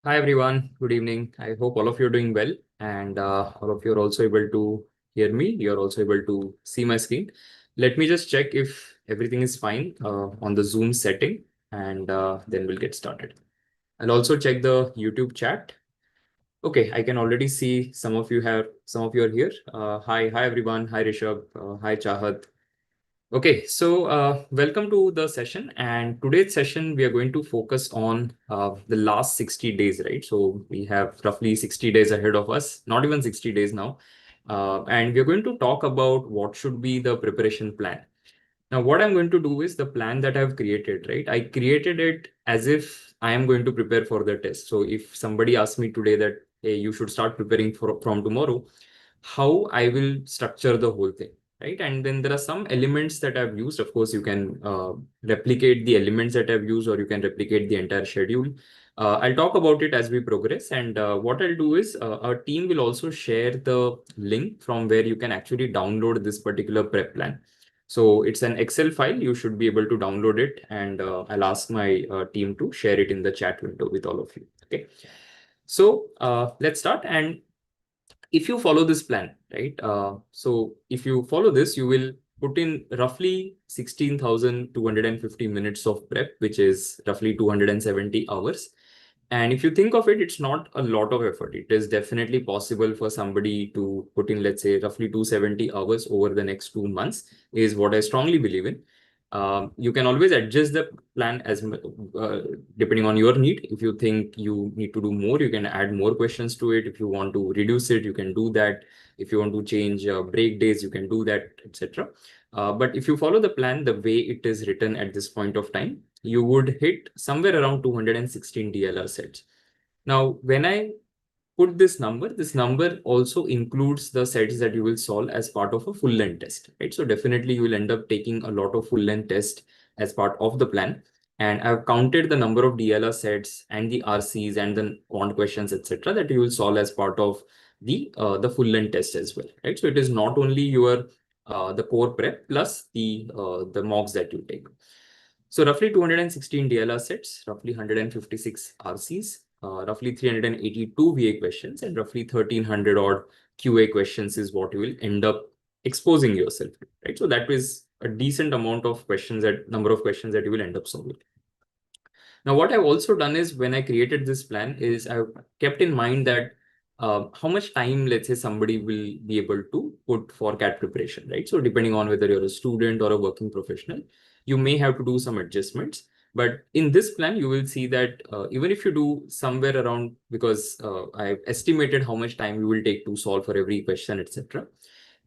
Hi everyone, good evening. I hope all of you are doing well and all of you are also able to hear me. You're also able to see my screen. Let me just check if everything is fine on the Zoom setting and then we'll get started. I'll also check the YouTube chat. Okay, I can already see some of you are here. Hi everyone. Hi Rishabh. Hi Chahat. Okay, so welcome to the session. And today's session, we are going to focus on the last 60 days, right? So we have roughly 60 days ahead of us, not even 60 days now. And we're going to talk about what should be the preparation plan. Now, what I'm going to do is the plan that I've created, right? I created it as if I am going to prepare for the test. So if somebody asks me today that, hey, you should start preparing from tomorrow, how I will structure the whole thing, right? And then there are some elements that I've used. Of course, you can replicate the elements that I've used, or you can replicate the entire schedule. I'll talk about it as we progress. And what I'll do is our team will also share the link from where you can actually download this particular prep plan. So it's an Excel file. You should be able to download it, and I'll ask my team to share it in the chat window with all of you. Okay. So let's start. And if you follow this plan, right? So if you follow this, you will put in roughly 16,250 minutes of prep, which is roughly 270 hours. And if you think of it, it's not a lot of effort. It is definitely possible for somebody to put in, let's say, roughly 270 hours over the next 2 months, is what I strongly believe in. You can always adjust the plan depending on your need. If you think you need to do more, you can add more questions to it. If you want to reduce it, you can do that. If you want to change break days, you can do that, etc. But if you follow the plan the way it is written at this point of time, you would hit somewhere around 216 DLR sets. Now, when I put this number also includes the sets that you will solve as part of a full length test, right? So definitely you will end up taking a lot of full length tests as part of the plan. And I've counted the number of DLR sets and the RCs and the quant questions, etc., that you will solve as part of the full length test as well, right? So it is not only your the core prep plus the mocks that you take. So roughly 216 DLR sets, roughly 156 RCs, roughly 382 VA questions, and roughly 1300 odd QA questions is what you will end up exposing yourself to, right? So that is a decent amount of questions, that number of questions that you will end up solving. Now, what I've also done is when I created this plan is I've kept in mind that how much time, let's say, somebody will be able to put for CAT preparation, right? So depending on whether you're a student or a working professional, you may have to do some adjustments. But in this plan, you will see that even if you do somewhere around, because I've estimated how much time you will take to solve for every question, etc.,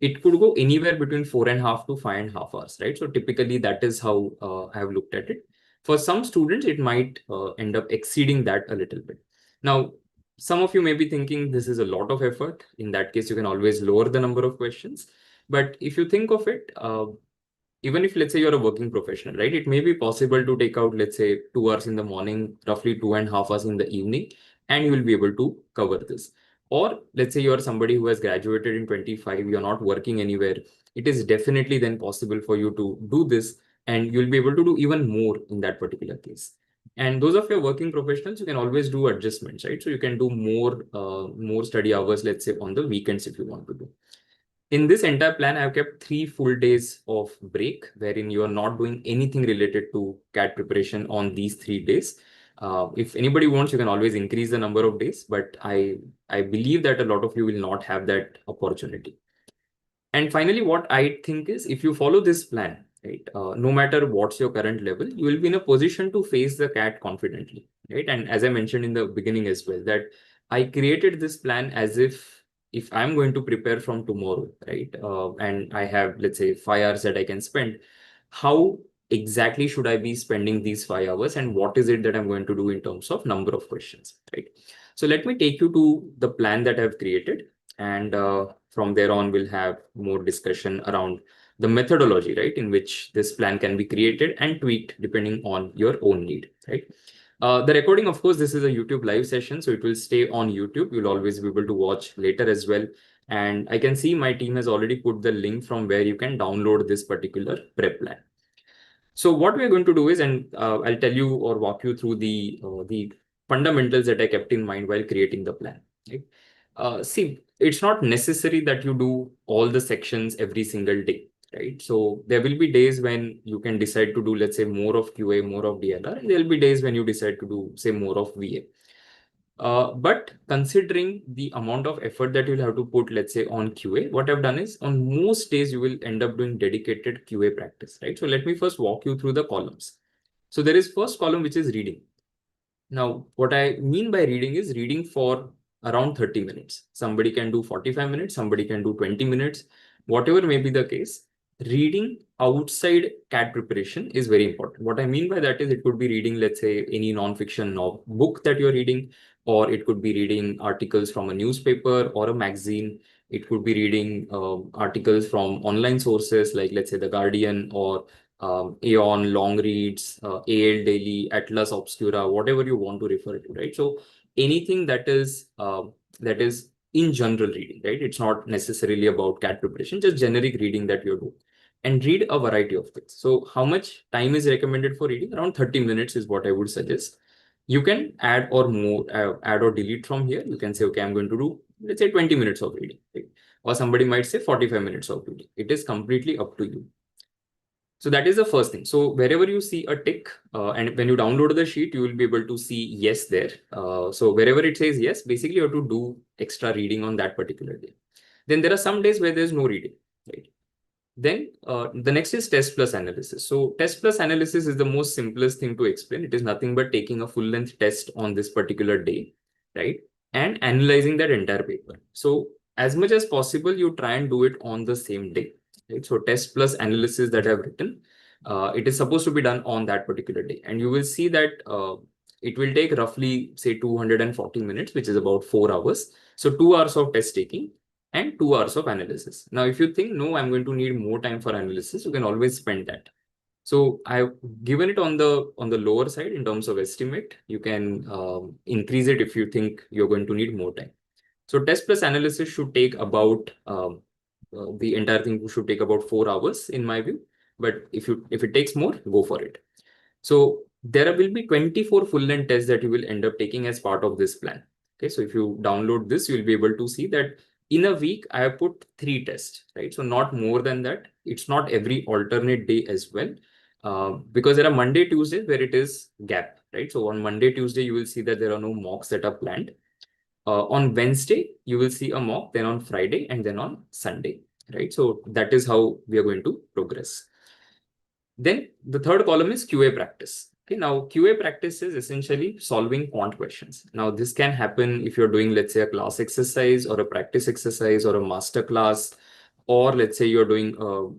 it could go anywhere between 4.5 to 5.5 hours, right? So typically that is how I have looked at it. For some students, it might end up exceeding that a little bit. Now, some of you may be thinking this is a lot of effort. In that case, you can always lower the number of questions. But if you think of it, even if, let's say, you're a working professional, right, it may be possible to take out, let's say, 2 hours in the morning, roughly 2.5 hours in the evening, and you will be able to cover this. Or let's say you're somebody who has graduated in 25, you're not working anywhere. It is definitely then possible for you to do this, and you'll be able to do even more in that particular case. And those of your working professionals, you can always do adjustments, right? So you can do more study hours, let's say, on the weekends if you want to do. In this entire plan, I've kept 3 full days of break, wherein you are not doing anything related to CAT preparation on these 3 days. If anybody wants, you can always increase the number of days, but I believe that a lot of you will not have that opportunity. And finally, what I think is if you follow this plan, right, no matter what's your current level, you will be in a position to face the CAT confidently, right? And as I mentioned in the beginning as well, that I created this plan as if I'm going to prepare from tomorrow, right, and I have, let's say, 5 hours that I can spend, how exactly should I be spending these 5 hours, and what is it that I'm going to do in terms of number of questions, right? So let me take you to the plan that I've created, and from there on, we'll have more discussion around the methodology, right, in which this plan can be created and tweaked depending on your own need, right? The recording, of course, this is a YouTube live session, so it will stay on YouTube. You'll always be able to watch later as well. And I can see my team has already put the link from where you can download this particular prep plan. So what we're going to do is, and I'll tell you or walk you through the fundamentals that I kept in mind while creating the plan. Right? See, it's not necessary that you do all the sections every single day, right? So there will be days when you can decide to do, let's say, more of QA, more of DLR, and there will be days when you decide to do, say, more of VA. But considering the amount of effort that you'll have to put, let's say, on QA, what I've done is on most days you will end up doing dedicated QA practice, right? So let me first walk you through the columns. So there is first column, which is reading. Now, what I mean by reading is reading for around 30 minutes. Somebody can do 45 minutes, somebody can do 20 minutes, whatever may be the case. Reading outside CAT preparation is very important. What I mean by that is it could be reading, let's say, any non-fiction book that you're reading, or it could be reading articles from a newspaper or a magazine. It could be reading articles from online sources like, let's say, The Guardian or Aeon, Long Reads, AL Daily, Atlas Obscura, whatever you want to refer to, right? So anything that is in general reading, right? It's not necessarily about CAT preparation, just generic reading that you do, and read a variety of things. So how much time is recommended for reading? Around 30 minutes is what I would suggest. You can add or add or delete from here. You can say, okay, I'm going to do, let's say, 20 minutes of reading, right? Or somebody might say 45 minutes of reading. It is completely up to you. So that is the first thing. So wherever you see a tick, and when you download the sheet, you will be able to see yes there. So wherever it says yes, basically you have to do extra reading on that particular day. Then there are some days where there's no reading, right? Then the next is test plus analysis. So test plus analysis is the most simplest thing to explain. It is nothing but taking a full length test on this particular day, right? And analyzing that entire paper. So as much as possible, you try and do it on the same day. Right? So test plus analysis that I've written, it is supposed to be done on that particular day. And you will see that it will take roughly, say, 240 minutes, which is about 4 hours. So 2 hours of test taking and 2 hours of analysis. Now, if you think, no, I'm going to need more time for analysis, you can always spend that. So I've given it on the lower side in terms of estimate. You can increase it if you think you're going to need more time. So test plus analysis should take about the entire thing should take about 4 hours in my view. But if it takes more, go for it. So there will be 24 full-length tests that you will end up taking as part of this plan. Okay, so if you download this, you'll be able to see that in a week, I have put 3 tests, right? So not more than that. It's not every alternate day as well, because there are Monday, Tuesdays where it is gap, right? So on Monday, Tuesday, you will see that there are no mocks that are planned. On Wednesday, you will see a mock, then on Friday, and then on Sunday, right? So that is how we are going to progress. Then the third column is QA practice. Okay, now QA practice is essentially solving quant questions. Now this can happen if you're doing, let's say, a class exercise or a practice exercise or a master class, or let's say you're doing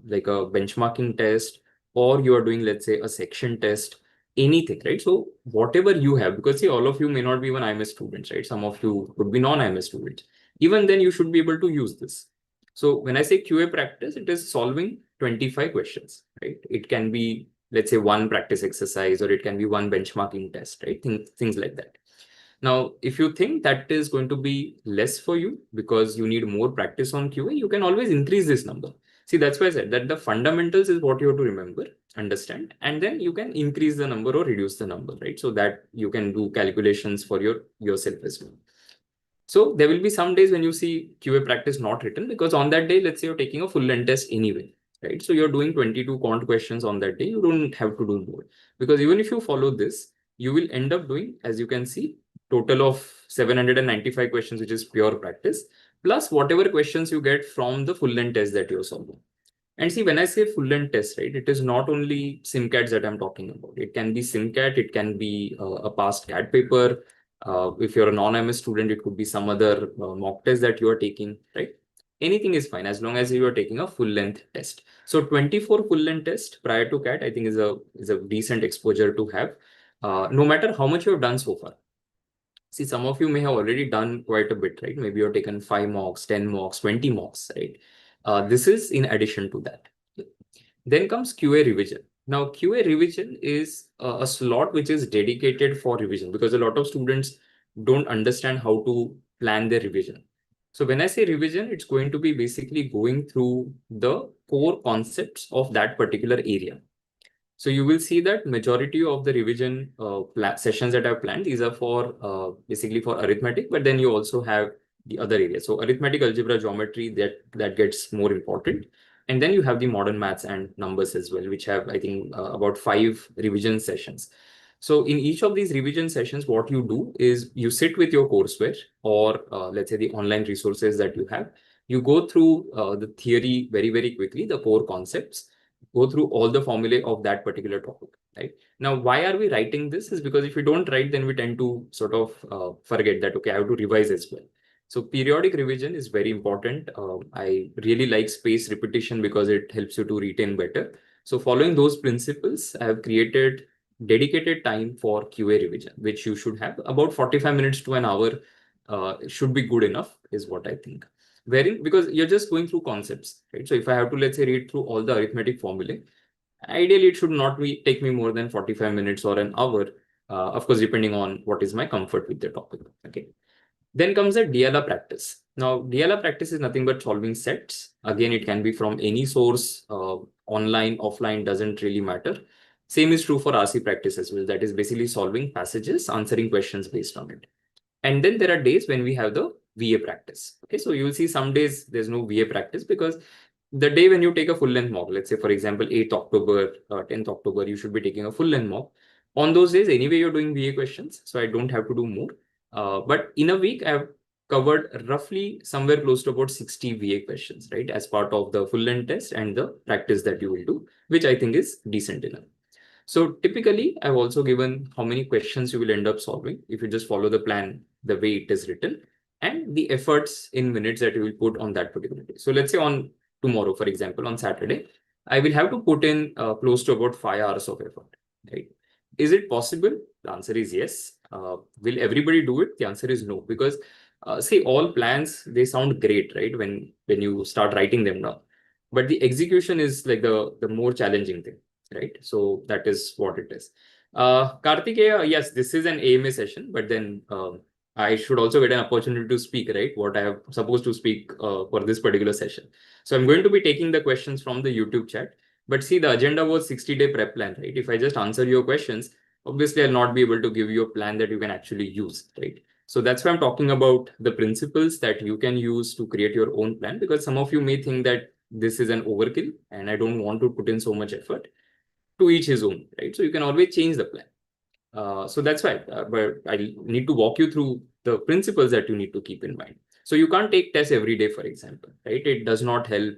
like a benchmarking test, or you are doing, let's say, a section test, anything, right? So whatever you have, because see, all of you may not be even IMS students, right? Some of you could be non-IMS students. Even then you should be able to use this. So when I say QA practice, it is solving 25 questions, right? It can be, let's say, one practice exercise, or it can be one benchmarking test, right? Things like that. Now, if you think that is going to be less for you because you need more practice on QA, you can always increase this number. See, that's why I said that the fundamentals is what you have to remember, understand, and then you can increase the number or reduce the number, right? So that you can do calculations for yourself as well. So there will be some days when you see QA practice not written, because on that day, let's say you're taking a full length test anyway, right? So you're doing 22 quant questions on that day. You don't have to do more, because even if you follow this, you will end up doing, as you can see, total of 795 questions, which is pure practice, plus whatever questions you get from the full length test that you're solving. And see, when I say full length test, right, it is not only SimCATs that I'm talking about. It can be SimCAT, it can be a past CAT paper. If you're a non-MS student, it could be some other mock test that you are taking, right? Anything is fine as long as you are taking a full length test. So 24 full length tests prior to CAT, I think is a decent exposure to have, no matter how much you have done so far. See, some of you may have already done quite a bit, right? Maybe you've taken 5 mocks, 10 mocks, 20 mocks, right? This is in addition to that. Then comes QA revision. Now, QA revision is a slot which is dedicated for revision, because a lot of students don't understand how to plan their revision. So when I say revision, it's going to be basically going through the core concepts of that particular area. So you will see that majority of the revision sessions that I've planned, these are for basically for arithmetic, but then you also have the other areas. So arithmetic, algebra, geometry, that gets more important. And then you have the modern maths and numbers as well, which have, I think, about 5 revision sessions. So in each of these revision sessions, what you do is you sit with your courseware or let's say the online resources that you have. You go through the theory very, very quickly, the core concepts, go through all the formulae of that particular topic, right? Now, why are we writing this? Is because if we don't write, then we tend to sort of forget that, okay, I have to revise as well. So periodic revision is very important. I really like spaced repetition because it helps you to retain better. So following those principles, I have created dedicated time for QA revision, which you should have about 45 minutes to an hour should be good enough, is what I think. Wherein, because you're just going through concepts, right? So if I have to, let's say, read through all the arithmetic formulae, ideally it should not be take me more than 45 minutes or an hour, of course, depending on what is my comfort with the topic. Okay. Then comes the DLR practice. Now, DLR practice is nothing but solving sets. Again, it can be from any source, online, offline, doesn't really matter. Same is true for RC practice as well. That is basically solving passages, answering questions based on it. And then there are days when we have the VA practice. Okay, so you will see some days there's no VA practice because the day when you take a full length mock, let's say, for example, 8th October, 10th October, you should be taking a full length mock. On those days, anyway, you're doing VA questions, so I don't have to do more. But in a week, I've covered roughly somewhere close to about 60 VA questions, right, as part of the full length test and the practice that you will do, which I think is decent enough. So typically, I've also given how many questions you will end up solving if you just follow the plan the way it is written, and the efforts in minutes that you will put on that particular day. So let's say on tomorrow, for example, on Saturday, I will have to put in close to about 5 hours of effort, right? Is it possible? The answer is yes. Will everybody do it? The answer is no, because see, all plans, they sound great, right? When you start writing them down, but the execution is like the more challenging thing, right? So that is what it is. Kartikeya, yes, this is an AMA session, but then I should also get an opportunity to speak, right? What I have supposed to speak for this particular session. So I'm going to be taking the questions from the YouTube chat. But see, the agenda was 60-day prep plan, right? If I just answer your questions, obviously I'll not be able to give you a plan that you can actually use, right? So that's why I'm talking about the principles that you can use to create your own plan, because some of you may think that this is an overkill and I don't want to put in so much effort. To each his own, right? So you can always change the plan. So that's why, but I need to walk you through the principles that you need to keep in mind. So you can't take tests every day, for example, right? It does not help.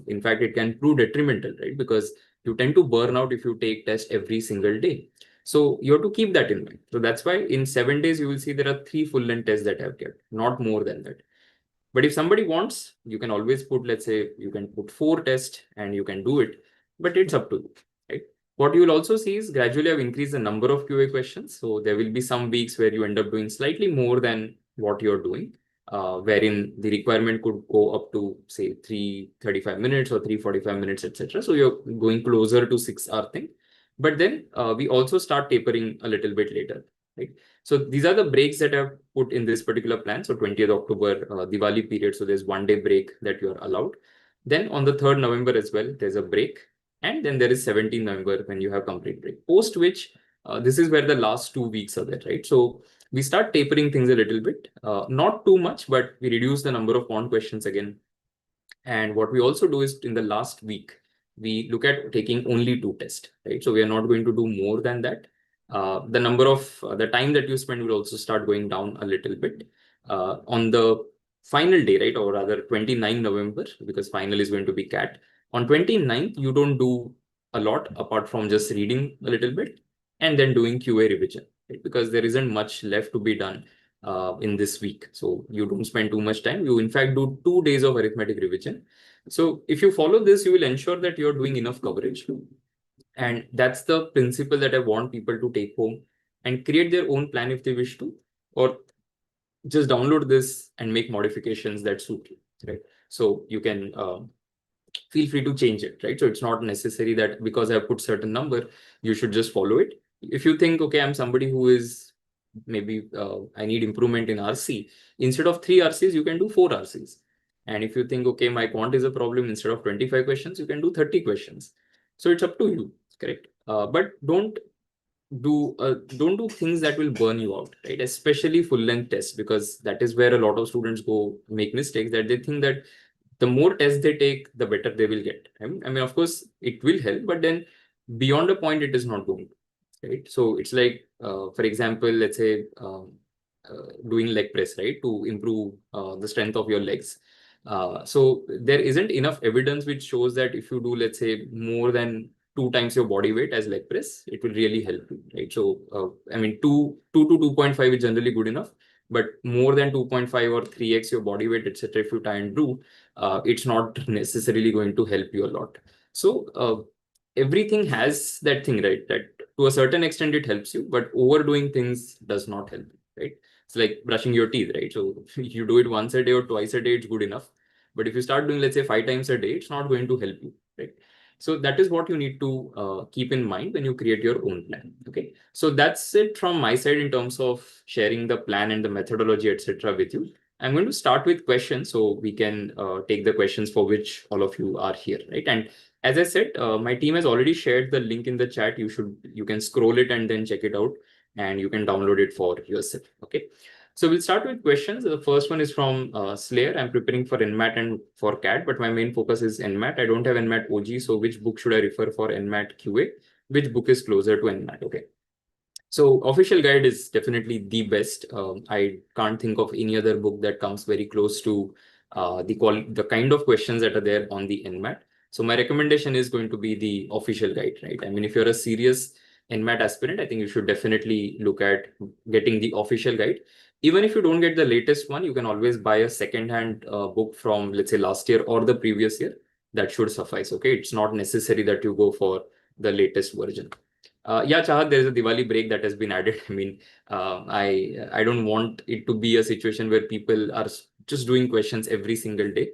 In fact, it can prove detrimental, right? Because you tend to burn out if you take tests every single day. So you have to keep that in mind. So that's why in 7 days, you will see there are 3 full length tests that I have kept, not more than that. But if somebody wants, you can always put, let's say, you can put 4 tests and you can do it, but it's up to you, right? What you will also see is gradually I've increased the number of QA questions. So there will be some weeks where you end up doing slightly more than what you're doing, wherein the requirement could go up to, say, 335 minutes or 345 minutes, etc. So you're going closer to 6 hour thing. But then we also start tapering a little bit later, right? So these are the breaks that I've put in this particular plan. So 20th October, Diwali period. So there's 1 day break that you're allowed. Then on the 3rd November as well, there's a break. And then there is 17th November when you have complete break. Post which, this is where the last 2 weeks are there, right? So we start tapering things a little bit, not too much, but we reduce the number of bond questions again. And what we also do is in the last week, we look at taking only 2 tests, right? So we are not going to do more than that. The number of the time that you spend will also start going down a little bit. On the final day, right, or rather 29 November, because final is going to be CAT. On 29th, you don't do a lot apart from just reading a little bit and then doing QA revision, right? Because there isn't much left to be done in this week. So you don't spend too much time. You in fact do 2 days of arithmetic revision. So if you follow this, you will ensure that you're doing enough coverage. And that's the principle that I want people to take home and create their own plan if they wish to, or just download this and make modifications that suit you, right? So you can feel free to change it, right? So it's not necessary that because I put certain number, you should just follow it. If you think, okay, I'm somebody who is maybe I need improvement in RC, instead of 3 RCs, you can do 4 RCs. And if you think, okay, my quant is a problem, instead of 25 questions, you can do 30 questions. So it's up to you, correct? but don't do things that will burn you out, right? Especially full length tests, because that is where a lot of students go make mistakes, that they think that the more tests they take, the better they will get. I mean, of course, it will help, but then beyond a point, it is not going to, right? So it's like, for example, let's say doing leg press, right, to improve the strength of your legs. So there isn't enough evidence which shows that if you do, let's say, more than 2 times your body weight as leg press, it will really help you, right? So, I mean, 2 to 2.5 is generally good enough, but more than 2.5 or 3x your body weight, etc., if you try and do, it's not necessarily going to help you a lot. So, everything has that thing, right? That to a certain extent it helps you, but overdoing things does not help you, right? It's like brushing your teeth, right? So you do it once a day or twice a day, it's good enough. But if you start doing, let's say, 5 times a day, it's not going to help you, right? So that is what you need to keep in mind when you create your own plan. Okay. So that's it from my side in terms of sharing the plan and the methodology, etc., with you. I'm going to start with questions so we can take the questions for which all of you are here, right? And as I said, my team has already shared the link in the chat. You can scroll it and then check it out, and you can download it for yourself. Okay. So we'll start with questions. The first one is from Slayer. I'm preparing for NMAT and for CAT, but my main focus is NMAT. I don't have NMAT OG, so which book should I refer for NMAT QA? Which book is closer to NMAT? Okay. So official guide is definitely the best. I can't think of any other book that comes very close to the kind of questions that are there on the NMAT. So my recommendation is going to be the official guide, right? I mean, if you're a serious NMAT aspirant, I think you should definitely look at getting the official guide. Even if you don't get the latest one, you can always buy a second-hand book from, let's say, last year or the previous year. That should suffice. Okay, it's not necessary that you go for the latest version. Yeah, Chahat, there is a Diwali break that has been added. I mean, I don't want it to be a situation where people are just doing questions every single day.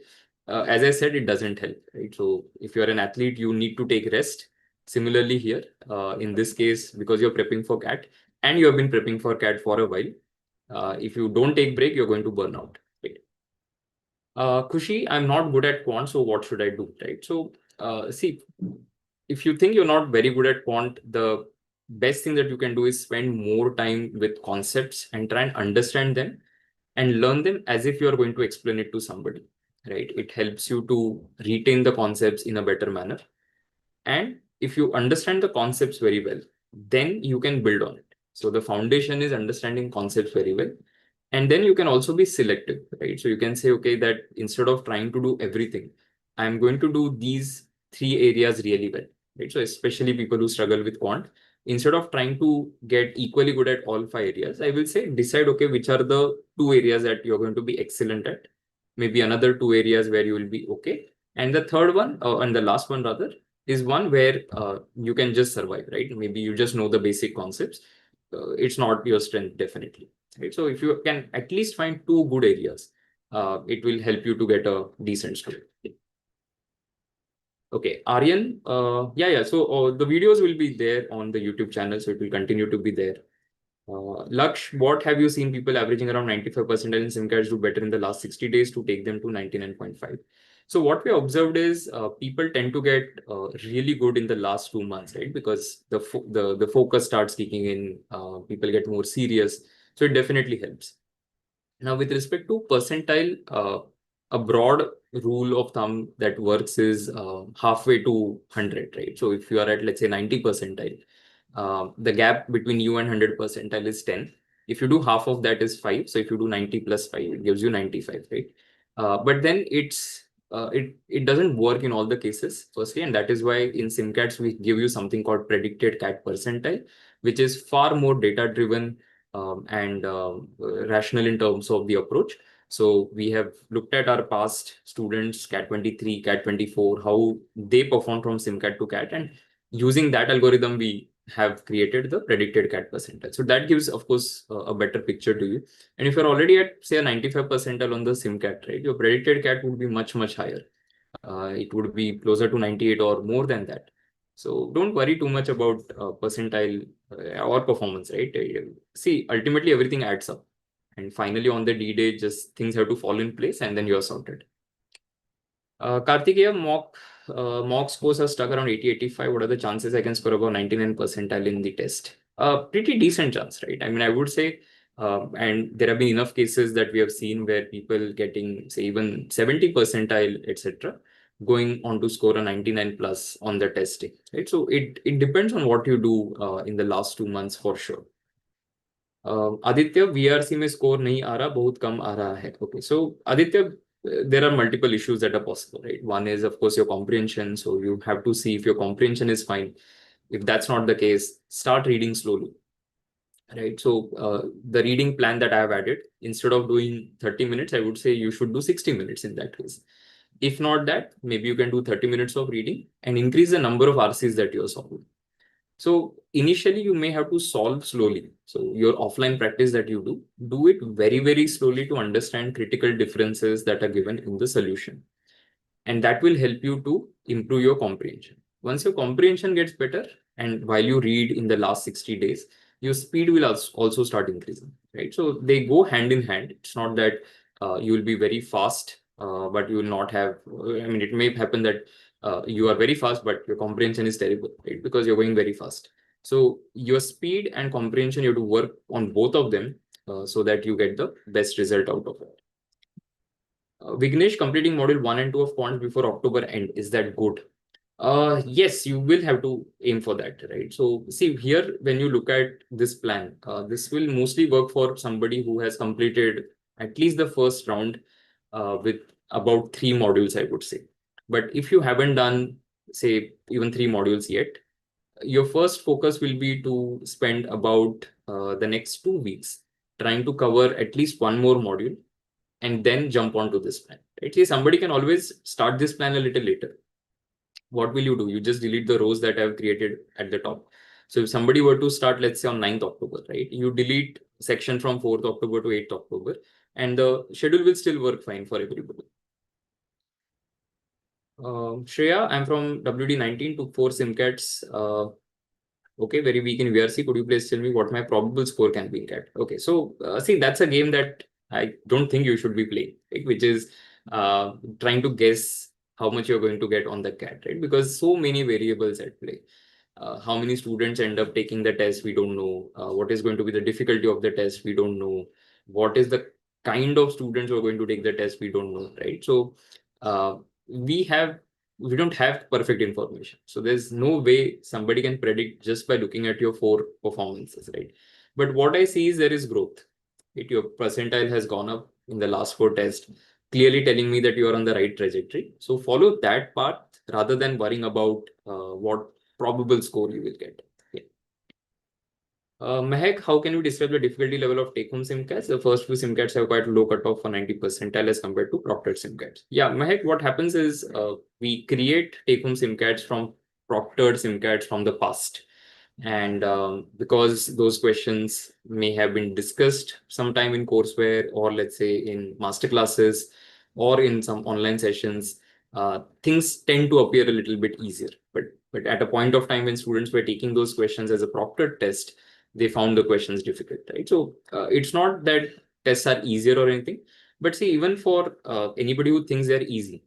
As I said, it doesn't help, right? So if you're an athlete, you need to take rest. Similarly here, in this case, because you're prepping for CAT and you have been prepping for CAT for a while, if you don't take break, you're going to burn out. Right? Kushi, I'm not good at quant, so what should I do, right? So see, if you think you're not very good at quant, the best thing that you can do is spend more time with concepts and try and understand them and learn them as if you're going to explain it to somebody, right? It helps you to retain the concepts in a better manner. And if you understand the concepts very well, then you can build on it. So the foundation is understanding concepts very well. And then you can also be selective, right? So you can say, okay, that instead of trying to do everything, I'm going to do these 3 areas really well, right? So especially people who struggle with quant, instead of trying to get equally good at all 5 areas, I will say decide, okay, which are the 2 areas that you're going to be excellent at, maybe another 2 areas where you will be okay. And the third one, and the last one rather, is one where you can just survive, right? Maybe you just know the basic concepts. It's not your strength, definitely. Right? So if you can at least find 2 good areas, it will help you to get a decent score. Okay, Aryan, yeah. So the videos will be there on the YouTube channel, so it will continue to be there. Laksh, what have you seen people averaging around 95% in SIMCATs do better in the last 60 days to take them to 99.5? So what we observed is people tend to get really good in the last 2 months, right? Because the focus starts kicking in, people get more serious. So it definitely helps. Now, with respect to percentile, a broad rule of thumb that works is halfway to 100, right? So if you are at, let's say, 90 percentile, the gap between you and 100 percentile is 10. If you do half of that is 5. So if you do 90 plus 5, it gives you 95, right? But then it doesn't work in all the cases, firstly, and that is why in SIMCATs we give you something called predicted CAT percentile, which is far more data driven and rational in terms of the approach. So we have looked at our past students, CAT 23, CAT 24, how they perform from SIMCAT to CAT, and using that algorithm, we have created the predicted CAT percentile. So that gives, of course, a better picture to you. And if you're already at, say, a 95 percentile on the SIMCAT, right, your predicted CAT would be much, much higher. It would be closer to 98 or more than that. So don't worry too much about percentile or performance, right? See, ultimately everything adds up. And finally, on the D-Day, just things have to fall in place and then you're sorted. Kartikeya, mock mock scores are stuck around 80, 85. What are the chances I can score above 99 percentile in the test? Pretty decent chance, right? I mean, I would say, and there have been enough cases that we have seen where people getting, say, even 70 percentile, etc., going on to score a 99 plus on the testing, right? So it depends on what you do in the last 2 months for sure. Aditya VRC में score नहीं आ रहा, बहुत कम आ रहा है. Okay, so Aditya, there are multiple issues that are possible, right? One is, of course, your comprehension. So you have to see if your comprehension is fine. If that's not the case, start reading slowly, right? So the reading plan that I have added, instead of doing 30 minutes, I would say you should do 60 minutes in that case. If not that, maybe you can do 30 minutes of reading and increase the number of RCs that you're solving. So initially you may have to solve slowly. So your offline practice that you do it very, very slowly to understand critical differences that are given in the solution. And that will help you to improve your comprehension. Once your comprehension gets better, and while you read in the last 60 days, your speed will also start increasing, right? So they go hand in hand. It's not that you will be very fast, but you will not have, I mean, it may happen that you are very fast, but your comprehension is terrible, right? Because you're going very fast. So your speed and comprehension, you have to work on both of them so that you get the best result out of it. Vignesh, completing module 1 and 2 of quant before October end, is that good? Yes, you will have to aim for that, right? So see here, when you look at this plan, this will mostly work for somebody who has completed at least the first round with about 3 modules, I would say. But if you haven't done, say, even 3 modules yet, your first focus will be to spend about the next 2 weeks trying to cover at least one more module and then jump onto this plan. Right? See, somebody can always start this plan a little later. What will you do? You just delete the rows that I've created at the top. So if somebody were to start, let's say on 9th October, right? You delete section from 4th October to 8th October, and the schedule will still work fine for everybody. Shreya, I'm from WD19, took 4 SIMCATs. Okay, very weak in VRC. Could you please tell me what my probable score can be in CAT? Okay, so see, that's a game that I don't think you should be playing, right? Which is trying to guess how much you're going to get on the CAT, right? Because so many variables at play. How many students end up taking the test, we don't know. What is going to be the difficulty of the test, we don't know. What is the kind of students who are going to take the test, we don't know, right? So we don't have perfect information. So there's no way somebody can predict just by looking at your 4 performances, right? But what I see is there is growth. Your percentile has gone up in the last 4 tests, clearly telling me that you are on the right trajectory. So follow that path rather than worrying about what probable score you will get. Mehak, how can you describe the difficulty level of take-home SIMCATs? The first few SIMCATs have quite low cutoff for 90 percentile as compared to proctored SIMCATs. Yeah, Mehak, what happens is we create take-home SIMCATs from proctored SIMCATs from the past. And because those questions may have been discussed sometime in courseware or let's say in master classes or in some online sessions, things tend to appear a little bit easier. But at a point of time when students were taking those questions as a proctored test, they found the questions difficult, right? So it's not that tests are easier or anything, but see, even for anybody who thinks they're easy,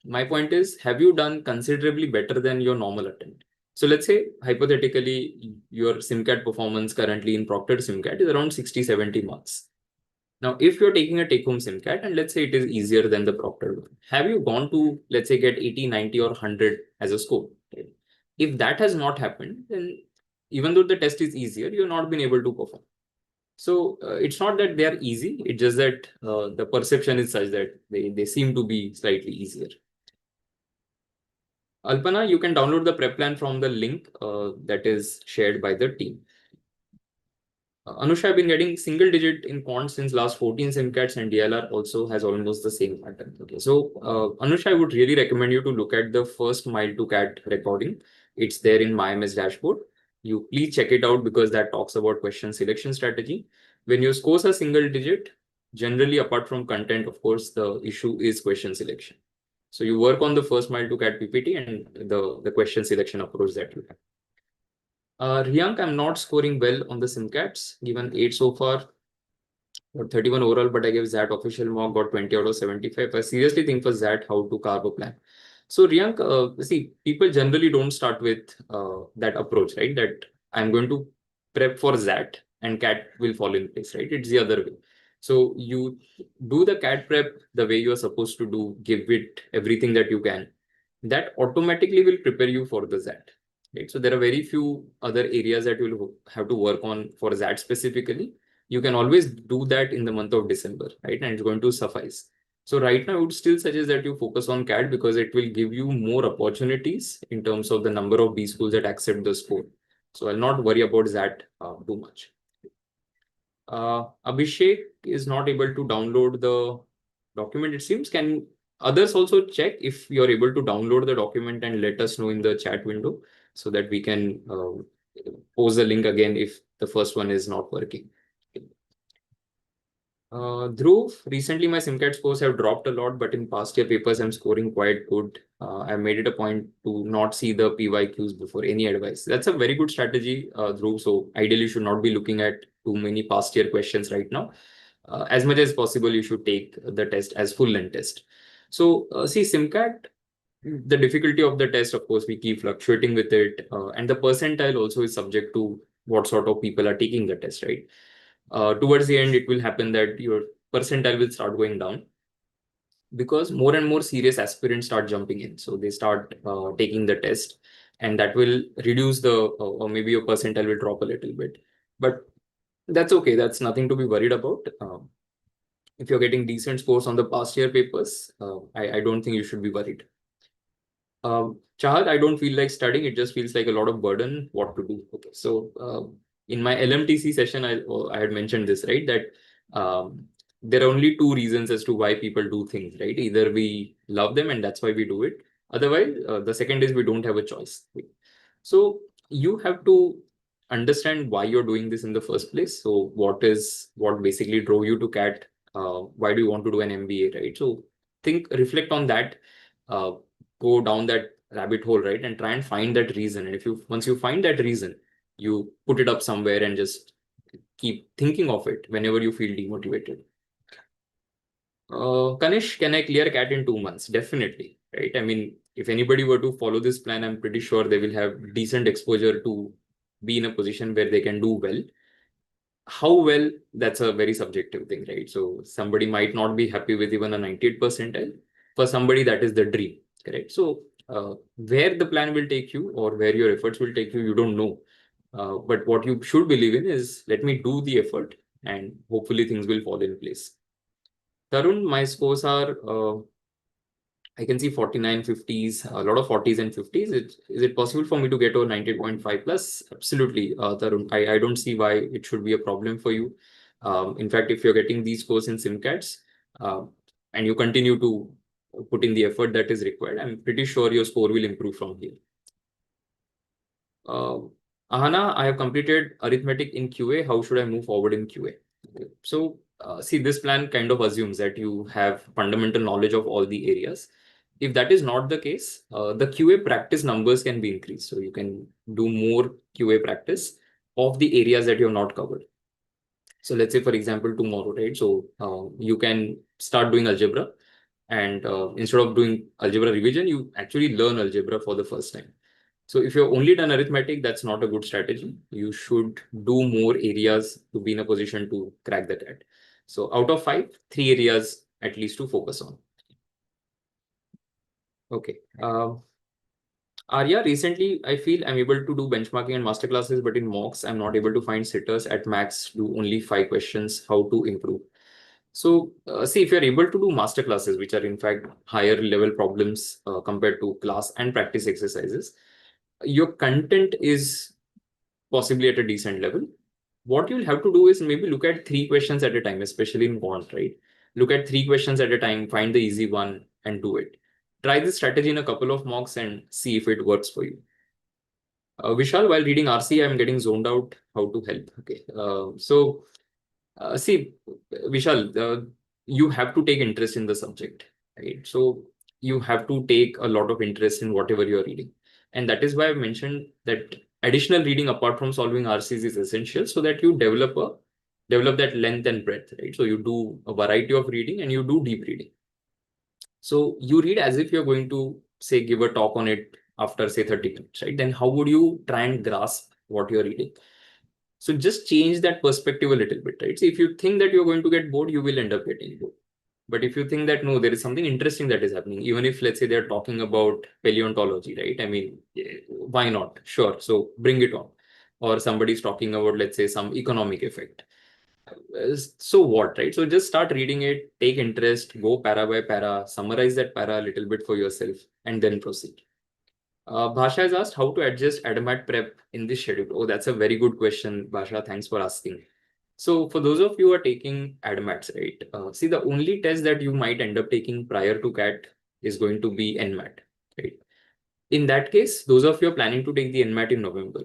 my point is, have you done considerably better than your normal attempt? So let's say, hypothetically, your SIMCAT performance currently in proctored SIMCAT is around 60, 70 marks. Now, if you're taking a take-home SIMCAT and let's say it is easier than the proctored one, have you gone to, let's say, get 80, 90 or 100 as a score? Right? If that has not happened, then even though the test is easier, you've not been able to perform. So it's not that they are easy, it's just that the perception is such that they seem to be slightly easier. Alpana, you can download the prep plan from the link that is shared by the team. Anusha, I've been getting single digit in quant since last 14 SIMCATs and DLR also has almost the same pattern. Okay, so Anusha, I would really recommend you to look at the first mile to cat recording. It's there in my IMS dashboard. You please check it out because that talks about question selection strategy. When your scores are single digit, generally apart from content, of course, the issue is question selection. So you work on the first mile to cat PPT and the question selection approach that you have. Riyank, I'm not scoring well on the SIMCATs, given 8 so far, got 31 overall, but I gave ZAT official mock, got 20 out of 75. I seriously think for ZAT how to carve a plan. So Riyank, see, people generally don't start with that approach, right? That I'm going to prep for ZAT and CAT will fall in place, right? It's the other way. So you do the CAT prep the way you're supposed to do, give it everything that you can. That automatically will prepare you for the ZAT, right? So there are very few other areas that you'll have to work on for ZAT specifically. You can always do that in the month of December, right? And it's going to suffice. So right now, I would still suggest that you focus on CAT because it will give you more opportunities in terms of the number of B schools that accept the score. So I'll not worry about that too much. Abhishek is not able to download the document, it seems. Can others also check if you're able to download the document and let us know in the chat window so that we can post the link again if the first one is not working? Dhruv, recently my SimCAT scores have dropped a lot, but in past year papers, I'm scoring quite good. I've made it a point to not see the PYQs before any advice. That's a very good strategy, Dhruv. So ideally, you should not be looking at too many past year questions right now. As much as possible, you should take the test as full length test. So see, SimCAT, the difficulty of the test, of course, we keep fluctuating with it. And the percentile also is subject to what sort of people are taking the test, right? Towards the end, it will happen that your percentile will start going down because more and more serious aspirants start jumping in. So they start taking the test, and that will reduce the, or maybe your percentile will drop a little bit. But that's okay. That's nothing to be worried about. If you're getting decent scores on the past year papers, I don't think you should be worried. Chahat, I don't feel like studying. It just feels like a lot of burden. What to do? Okay, so in my LMTC session, I had mentioned this, right? That there are only two reasons as to why people do things, right? Either we love them and that's why we do it. Otherwise, the second is we don't have a choice. So you have to understand why you're doing this in the first place. So what basically drove you to CAT? Why do you want to do an MBA, right? So reflect on that. Go down that rabbit hole, right? And try and find that reason. And once you find that reason, you put it up somewhere and just keep thinking of it whenever you feel demotivated. Kanish, can I clear CAT in 2 months? Definitely, right? I mean, if anybody were to follow this plan, I'm pretty sure they will have decent exposure to be in a position where they can do well. How well, that's a very subjective thing, right? So somebody might not be happy with even a 98 percentile. For somebody, that is the dream, correct? So where the plan will take you or where your efforts will take you, you don't know. But what you should believe in is, let me do the effort and hopefully things will fall in place. Tarun, my scores are, I can see 49, 50s, a lot of 40s and 50s. Is it possible for me to get a 90.5 plus? Absolutely, Tarun. I don't see why it should be a problem for you. In fact, if you're getting these scores in SimCATs and you continue to put in the effort that is required, I'm pretty sure your score will improve from here. Ahana, I have completed arithmetic in QA. How should I move forward in QA? Okay. So see, this plan kind of assumes that you have fundamental knowledge of all the areas. If that is not the case, the QA practice numbers can be increased. So you can do more QA practice of the areas that you have not covered. So let's say, for example, tomorrow, right? So you can start doing algebra, and instead of doing algebra revision, you actually learn algebra for the first time. So if you've only done arithmetic, that's not a good strategy. You should do more areas to be in a position to crack the CAT. So out of 5, 3 areas at least to focus on. Okay. Arya, recently I feel I'm able to do benchmarking and masterclasses, but in mocks, I'm not able to find sitters at max, do only 5 questions, how to improve. So see, if you're able to do masterclasses, which are in fact higher level problems compared to class and practice exercises, your content is possibly at a decent level. What you'll have to do is maybe look at 3 questions at a time, especially in quant, right? Look at 3 questions at a time, find the easy one and do it. Try this strategy in a couple of mocks and see if it works for you. Vishal, while reading RC, I'm getting zoned out. How to help? Okay. See, Vishal, you have to take interest in the subject, right? So you have to take a lot of interest in whatever you're reading. And that is why I mentioned that additional reading apart from solving RCs is essential so that you develop that length and breadth, right? So you do a variety of reading and you do deep reading. So you read as if you're going to say give a talk on it after say 30 minutes, right? Then how would you try and grasp what you're reading? So just change that perspective a little bit, right? So if you think that you're going to get bored, you will end up getting bored. But if you think that no, there is something interesting that is happening, even if let's say they're talking about paleontology, right? I mean, why not? Sure. So bring it on. Or somebody's talking about, let's say, some economic effect. So what, right? So just start reading it, take interest, go para by para, summarize that para a little bit for yourself, and then proceed. Bhasha has asked how to adjust ADMAT prep in this schedule. Oh, that's a very good question, Bhasha. Thanks for asking. So for those of you who are taking ADMATs, right? See, the only test that you might end up taking prior to CAT is going to be NMAT, right? In that case, those of you are planning to take the NMAT in November,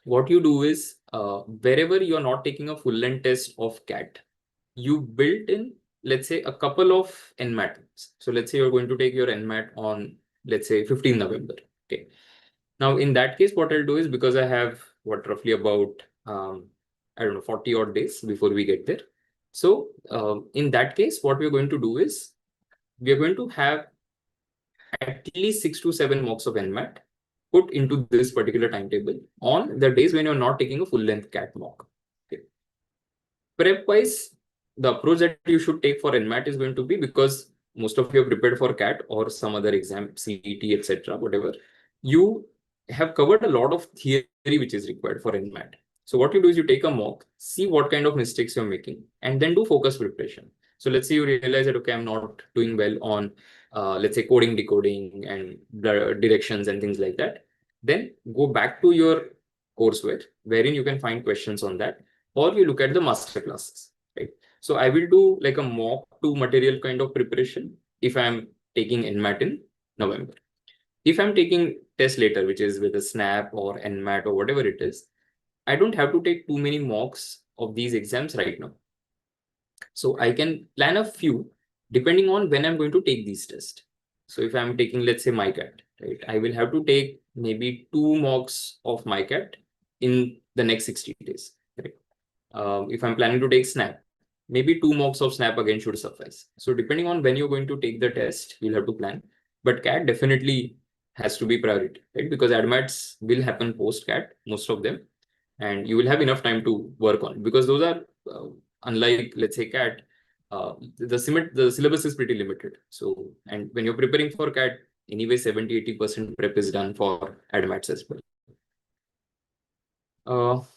what you do is wherever you're not taking a full length test of CAT, you built in, let's say, a couple of NMAT. So let's say you're going to take your NMAT on, let's say, 15 November. Okay. Now, in that case, what I'll do is, because I have what roughly about, I don't know, 40 odd days before we get there. So in that case, what we're going to do is we're going to have at least 6 to 7 mocks of NMAT put into this particular timetable on the days when you're not taking a full length CAT mock. Okay. Prep wise, the approach that you should take for NMAT is going to be, because most of you have prepared for CAT or some other exam, CET, etc., whatever, you have covered a lot of theory which is required for NMAT. So what you do is you take a mock, see what kind of mistakes you're making, and then do focus preparation. So let's say you realize that, okay, I'm not doing well on, let's say, coding, decoding, and directions and things like that. Then go back to your courseware, wherein you can find questions on that, or you look at the master classes, right? So I will do like a mock to material kind of preparation if I'm taking NMAT in November. If I'm taking test later, which is with a SNAP or NMAT or whatever it is, I don't have to take too many mocks of these exams right now. So I can plan a few depending on when I'm going to take these tests. So if I'm taking, let's say, MyCat, right, I will have to take maybe 2 mocks of MyCat in the next 60 days. Right? If I'm planning to take SNAP, maybe 2 mocks of SNAP again should suffice. So depending on when you're going to take the test, you'll have to plan. But CAT definitely has to be priority, right? Because ADMATs will happen post CAT, most of them, and you will have enough time to work on it, because those are unlike, let's say, CAT, the syllabus is pretty limited. So, and when you're preparing for CAT, anyway, 70-80% prep is done for ADMATs as well.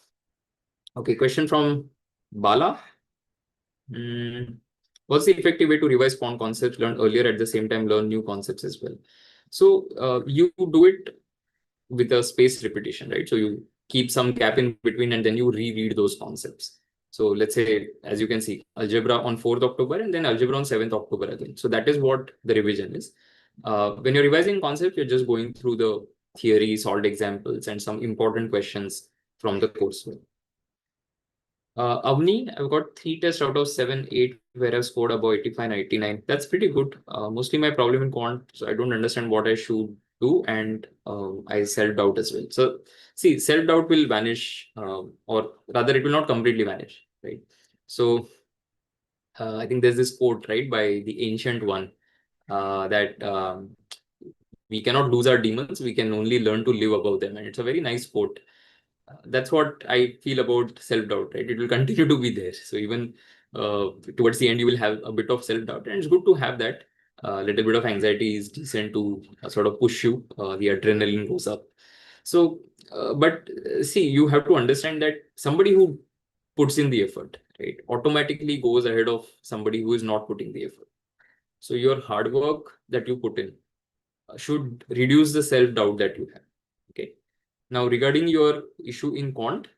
Okay, question from Bala. What's the effective way to revise quant concepts learned earlier at the same time learn new concepts as well? So you do it with a spaced repetition, right? So you keep some gap in between and then you reread those concepts. So let's say, as you can see, algebra on 4th October and then algebra on 7th October again. So that is what the revision is. When you're revising concepts, you're just going through the theory, solved examples, and some important questions from the coursework. Avni, I've got 3 tests out of 7, 8, where I've scored above 85, 99. That's pretty good. Mostly my problem in quant, so I don't understand what I should do, and I self-doubt as well. So see, self-doubt will vanish, or rather it will not completely vanish, right? So I think there's this quote, right, by the ancient one, that we cannot lose our demons, we can only learn to live above them. And it's a very nice quote. That's what I feel about self-doubt, right? It will continue to be there. So even towards the end, you will have a bit of self-doubt, and it's good to have that. A little bit of anxiety is decent to sort of push you. The adrenaline goes up. So, but see, you have to understand that somebody who puts in the effort, right, automatically goes ahead of somebody who is not putting the effort. So your hard work that you put in should reduce the self-doubt that you have. Okay. Now, regarding your issue in quant,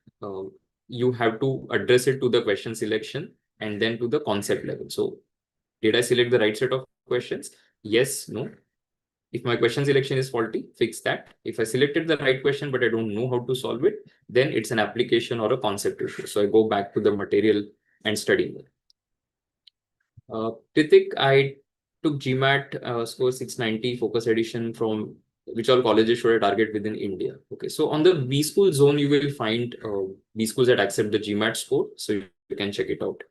you have to address it to the question selection and then to the concept level. So did I select the right set of questions? Yes, no. If my question selection is faulty, fix that. If I selected the right question, but I don't know how to solve it, then it's an application or a concept issue. So I go back to the material and study more. Pritik, I took GMAT score 690 focus edition from which all colleges should I target within India. Okay, so on the B school zone, you will find B schools that accept the GMAT score. So you can check it out.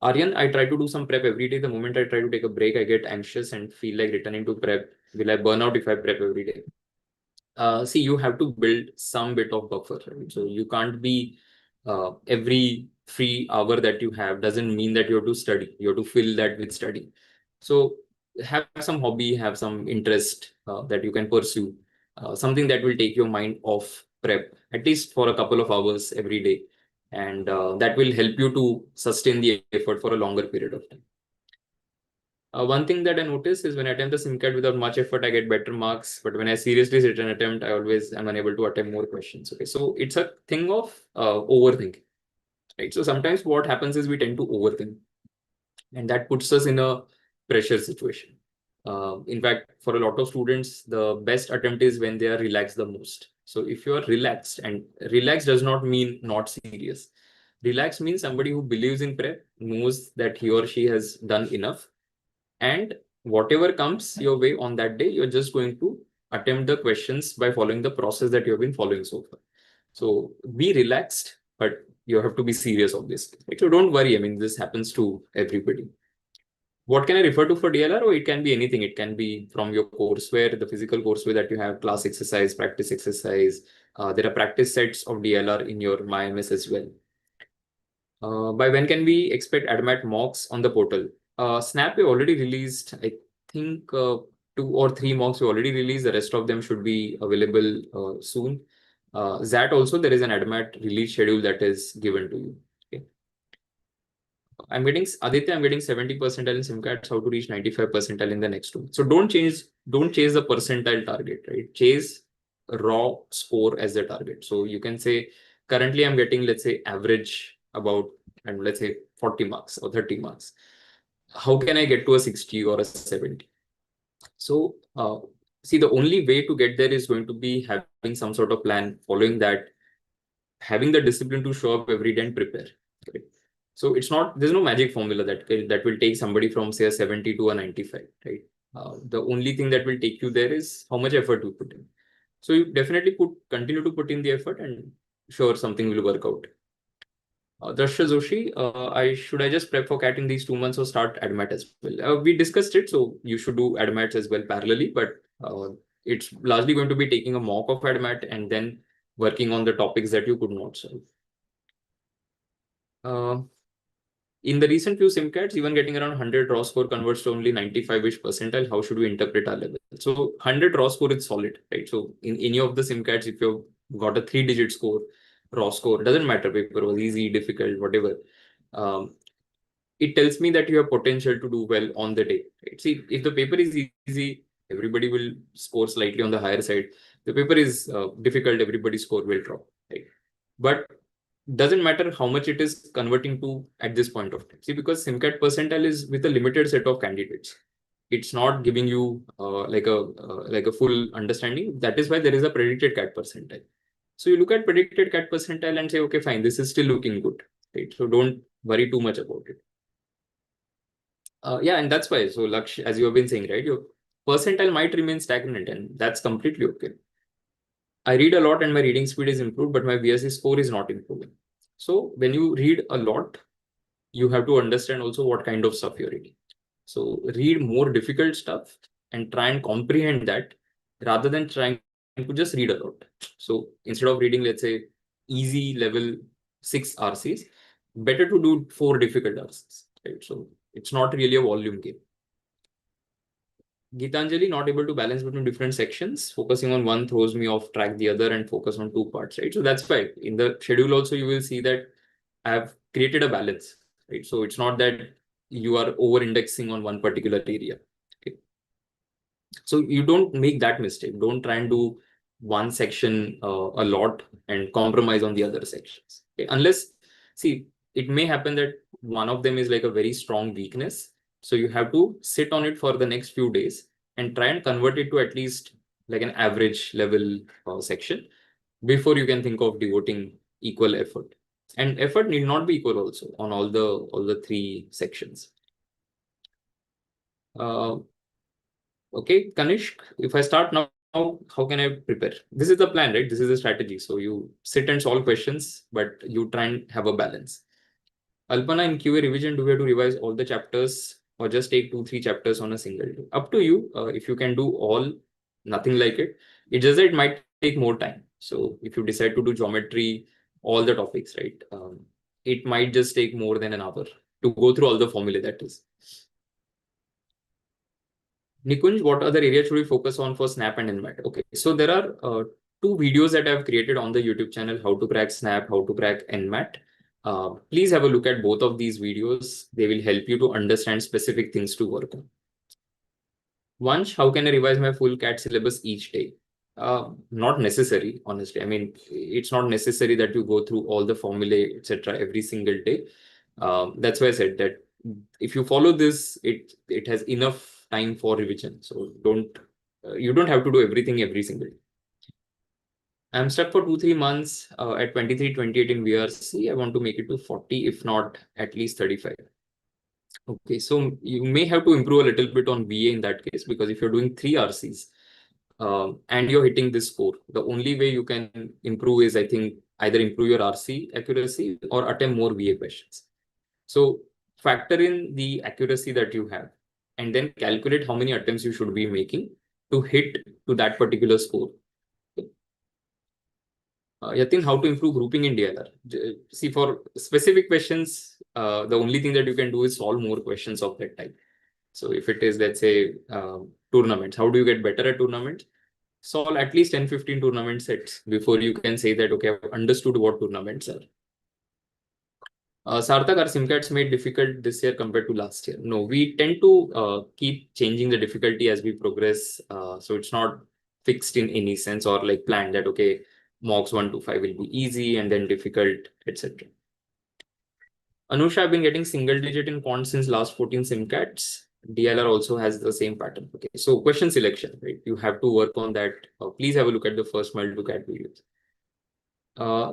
Aryan, I try to do some prep every day. The moment I try to take a break, I get anxious and feel like returning to prep. Will I burn out if I prep every day? See, you have to build some bit of buffer, right? So you can't be every free hour that you have doesn't mean that you have to study. You have to fill that with study. So have some hobby, have some interest that you can pursue, something that will take your mind off prep, at least for a couple of hours every day. And that will help you to sustain the effort for a longer period of time. One thing that I notice is when I attempt the SimCAT without much effort, I get better marks. But when I seriously sit and attempt, I always am unable to attempt more questions. Okay, so it's a thing of overthinking, right? So sometimes what happens is we tend to overthink, and that puts us in a pressure situation. In fact, for a lot of students, the best attempt is when they are relaxed the most. So if you are relaxed, and relaxed does not mean not serious. Relaxed means somebody who believes in prep, knows that he or she has done enough, and whatever comes your way on that day, you're just going to attempt the questions by following the process that you have been following so far. So be relaxed, but you have to be serious, obviously. Right? So don't worry. I mean, this happens to everybody. What can I refer to for DLR? Or it can be anything. It can be from your courseware, the physical courseware that you have, class exercise, practice exercise. There are practice sets of DLR in your MyMS as well. By when can we expect ADMAT mocks on the portal? Snap, we already released, I think 2 or 3 mocks we already released. The rest of them should be available soon. ZAT also, there is an ADMAT release schedule that is given to you. Okay. I'm getting, Aditya, I'm getting 70 percentile in SimCATs, how to reach 95 percentile in the next two. So don't chase the percentile target, right? Chase raw score as the target. So you can say, currently I'm getting, let's say, average about, and let's say 40 marks or 30 marks. How can I get to a 60 or a 70? So see, the only way to get there is going to be having some sort of plan, following that, having the discipline to show up every day and prepare. Right? So it's not, there's no magic formula that will take somebody from say a 70 to a 95, right? The only thing that will take you there is how much effort you put in. So you definitely continue to put in the effort, and sure, something will work out. Darsha Joshi, should I just prep for CAT in these 2 months or start ADMAT as well? We discussed it, so you should do ADMATs as well parallelly, but it's largely going to be taking a mock of ADMAT and then working on the topics that you could not solve. In the recent few SimCATs, even getting around 100 raw score converts to only 95-ish percentile. How should we interpret our level? So 100 raw score is solid, right? So in any of the SimCATs, if you've got a 3-digit score, raw score, doesn't matter, paper was easy, difficult, whatever. It tells me that you have potential to do well on the day. Right? See, if the paper is easy, everybody will score slightly on the higher side. The paper is difficult, everybody's score will drop. Right? But doesn't matter how much it is converting to at this point of time. See, because SimCAT percentile is with a limited set of candidates. It's not giving you like a full understanding. That is why there is a predicted CAT percentile. So you look at predicted CAT percentile and say, okay, fine, this is still looking good. Right? So don't worry too much about it. Yeah, and that's why. So Laksh, as you have been saying, right, your percentile might remain stagnant, and that's completely okay. I read a lot and my reading speed is improved, but my VSC score is not improving. So when you read a lot, you have to understand also what kind of stuff you're reading. So read more difficult stuff and try and comprehend that rather than trying to just read a lot. So instead of reading, let's say, easy level 6 RCs, better to do 4 difficult RCs. Right? So it's not really a volume game. Gitanjali, not able to balance between different sections. Focusing on one throws me off track the other and focus on 2 parts, right? So that's why in the schedule also you will see that I have created a balance, right? So it's not that you are over indexing on one particular area. Okay. So you don't make that mistake. Don't try and do one section a lot and compromise on the other sections. Okay. Unless, see, it may happen that one of them is like a very strong weakness. So you have to sit on it for the next few days and try and convert it to at least like an average level section before you can think of devoting equal effort. And effort need not be equal also on all the 3 sections. Okay, Kanishk, if I start now, how can I prepare? This is the plan, right? This is the strategy. So you sit and solve questions, but you try and have a balance. Alpana, in QA revision, do we have to revise all the chapters or just take 2-3 chapters on a single day? Up to you. If you can do all, nothing like it. It's just that it might take more time. So if you decide to do geometry, all the topics, right? It might just take more than an hour to go through all the formulae, that is. Nikunj, what other areas should we focus on for Snap and Nmat? Okay, so there are two videos that I've created on the YouTube channel, how to crack Snap, how to crack Nmat. Please have a look at both of these videos. They will help you to understand specific things to work on. Vansh, how can I revise my full CAT syllabus each day? Not necessary, honestly. I mean, it's not necessary that you go through all the formulae, etc., every single day. That's why I said that if you follow this, it has enough time for revision. So you don't have to do everything every single day. I'm stuck for 2-3 months at 23, 28 in VRC. I want to make it to 40, if not at least 35. Okay, so you may have to improve a little bit on VA in that case, because if you're doing 3 RCs and you're hitting this score, the only way you can improve is, I think, either improve your RC accuracy or attempt more VA questions. So factor in the accuracy that you have and then calculate how many attempts you should be making to hit to that particular score. Yatin, how to improve grouping in DLR? See, for specific questions, the only thing that you can do is solve more questions of that type. So if it is, let's say, tournaments, how do you get better at tournaments? Solve at least 10-15 tournament sets before you can say that, okay, I've understood what tournaments are. Sarthak, are SIM cards made difficult this year compared to last year? No, we tend to keep changing the difficulty as we progress. So it's not fixed in any sense or like planned that, okay, mocks 1 to 5 will be easy and then difficult, etc. Anusha, I've been getting single digit in quant since last 14 SIMCATs. DLR also has the same pattern. Okay, so question selection, right? You have to work on that. Please have a look at the first mile to cat videos.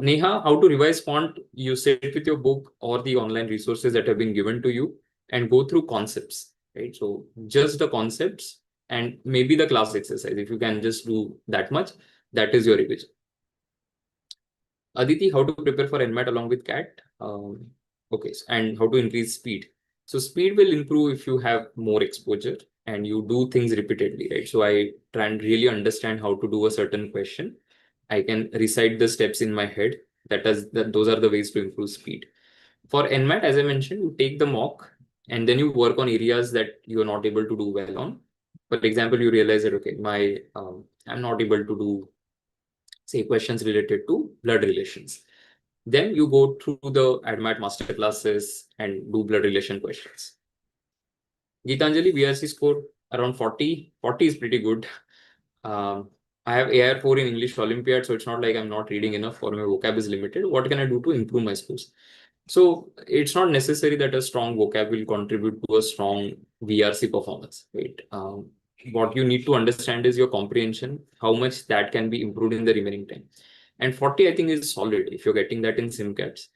Neha, how to revise font? You sit with your book or the online resources that have been given to you and go through concepts, right? So just the concepts and maybe the class exercise. If you can just do that much, that is your revision. Aditi, how to prepare for NMAT along with CAT? Okay, and how to increase speed. So speed will improve if you have more exposure and you do things repeatedly, right? So I try and really understand how to do a certain question. I can recite the steps in my head. Those are the ways to improve speed. For NMAT, as I mentioned, you take the mock and then you work on areas that you are not able to do well on. For example, you realize that, okay, I'm not able to do, say, questions related to blood relations. Then you go through the ADMAT master classes and do blood relation questions. Geetanjali, VRC score around 40. 40 is pretty good. I have AR4 in English Olympiad, so it's not like I'm not reading enough or my vocab is limited. What can I do to improve my scores? So it's not necessary that a strong vocab will contribute to a strong VRC performance, right? What you need to understand is your comprehension, how much that can be improved in the remaining time. And 40, I think, is solid if you're getting that in SIMCATs.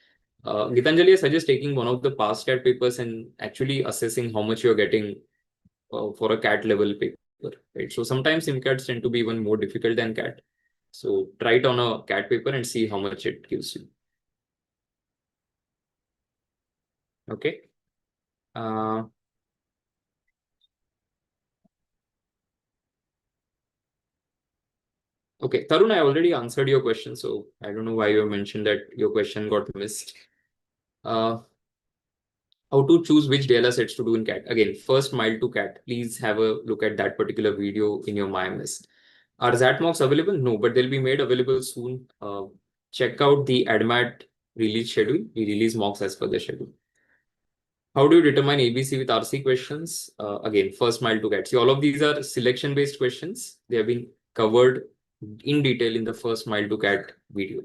Gitanjali, I suggest taking one of the past CAT papers and actually assessing how much you're getting for a CAT level paper, right? So sometimes SIMCATs tend to be even more difficult than CAT. So try it on a CAT paper and see how much it gives you. Okay. Okay, Tarun, I already answered your question, so I don't know why you mentioned that your question got missed. How to choose which DLR sets to do in CAT? Again, first mile to CAT. Please have a look at that particular video in your IMS. Are ZAT mocks available? No, but they'll be made available soon. Check out the ADMAT release schedule. We release mocks as per the schedule. How do you determine ABC with RC questions? Again, first mile to CAT. See, all of these are selection-based questions. They have been covered in detail in the first mile to CAT video.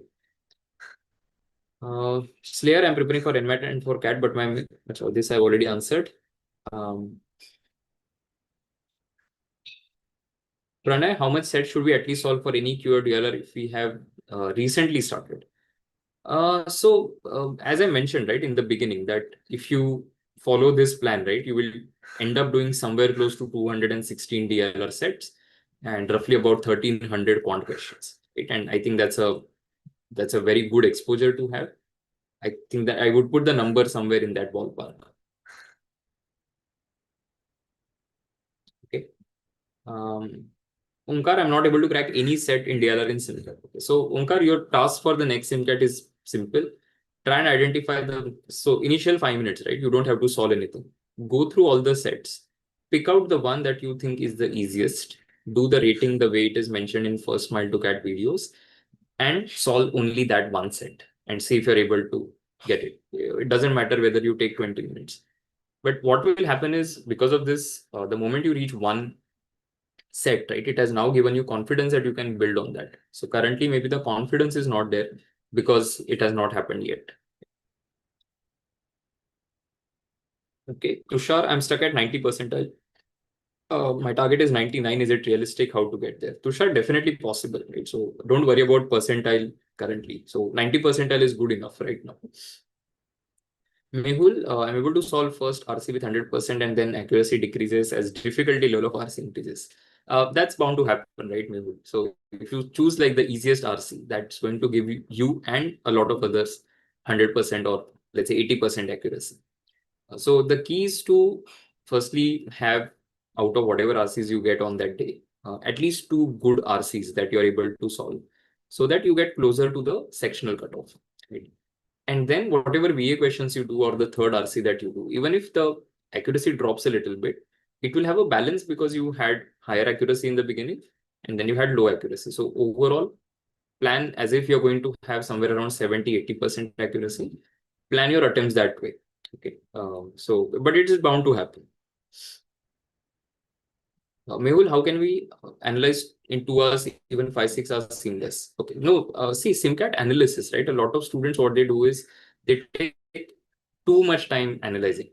Slayer, I'm preparing for NMAT and for CAT, but this I've already answered. Pranay, how much set should we at least solve for any QA DLR if we have recently started? As I mentioned, right, in the beginning, that if you follow this plan, right, you will end up doing somewhere close to 216 DLR sets and roughly about 1300 quant questions, right? And I think that's a very good exposure to have. I think that I would put the number somewhere in that ballpark. Okay. Omkar, I'm not able to crack any set in DLR in SimCAT. Okay. So Omkar, your task for the next SimCAT is simple. Try and identify so initial 5 minutes, right? You don't have to solve anything. Go through all the sets. Pick out the one that you think is the easiest. Do the rating the way it is mentioned in First Mile to Cat videos, and solve only that one set and see if you're able to get it. It doesn't matter whether you take 20 minutes. But what will happen is, because of this, the moment you reach one set, right, it has now given you confidence that you can build on that. So currently, maybe the confidence is not there because it has not happened yet. Okay, Tushar, I'm stuck at 90 percentile. My target is 99. Is it realistic? How to get there? Tushar, definitely possible, right? So don't worry about percentile currently. So 90 percentile is good enough right now. Mehul, I'm able to solve first RC with 100% and then accuracy decreases as difficulty level of RC increases. That's bound to happen, right, Mehul? So if you choose like the easiest RC, that's going to give you and a lot of others 100% or let's say 80% accuracy. So the key is to firstly have, out of whatever RCs you get on that day, at least 2 good RCs that you're able to solve so that you get closer to the sectional cutoff. Right? And then whatever VA questions you do or the third RC that you do, even if the accuracy drops a little bit, it will have a balance because you had higher accuracy in the beginning and then you had low accuracy. So overall, plan as if you're going to have somewhere around 70-80% accuracy. Plan your attempts that way. Okay. But it is bound to happen. Mehul, how can we analyze in 2 hours, even 5-6 hours seamless? Okay. No, see, SimCAT analysis, right? A lot of students, what they do is they take too much time analyzing.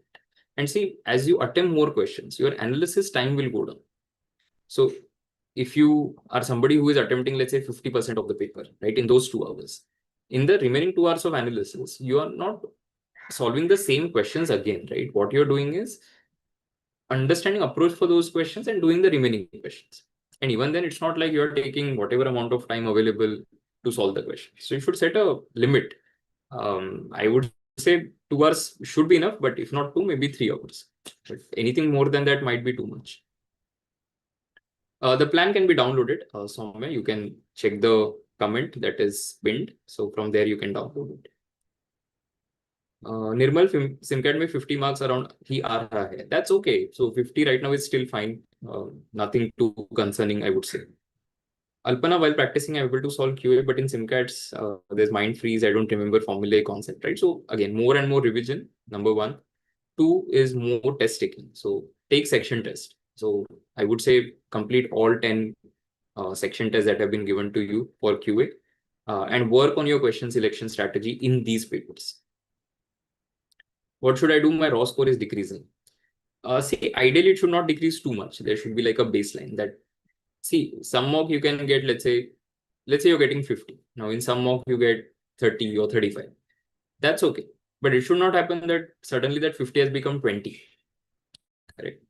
And see, as you attempt more questions, your analysis time will go down. So if you are somebody who is attempting, let's say 50% of the paper, right, in those 2 hours, in the remaining 2 hours of analysis, you are not solving the same questions again, right? What you're doing is understanding approach for those questions and doing the remaining questions. And even then, it's not like you're taking whatever amount of time available to solve the question. So you should set a limit. I would say 2 hours should be enough, but if not 2, maybe 3 hours. But anything more than that might be too much. The plan can be downloaded somewhere. You can check the comment that is pinned. So from there, you can download it. Nirmal, SimCAT में 50 marks around ही आ रहा है. That's okay. So 50 right now is still fine. Nothing too concerning, I would say. Alpana, while practicing, I'm able to solve QA, but in SimCATs, there's mind freeze. I don't remember formula concept, right? So again, more and more revision, number 1. 2 is more test taking. So take section test. So I would say complete all 10 section tests that have been given to you for QA and work on your question selection strategy in these papers. What should I do? My raw score is decreasing. See, ideally, it should not decrease too much. There should be like a baseline that, see, some mock you can get, let's say you're getting 50. Now, in some mock, you get 30 or 35. That's okay. But it should not happen that suddenly that 50 has become 20. Correct.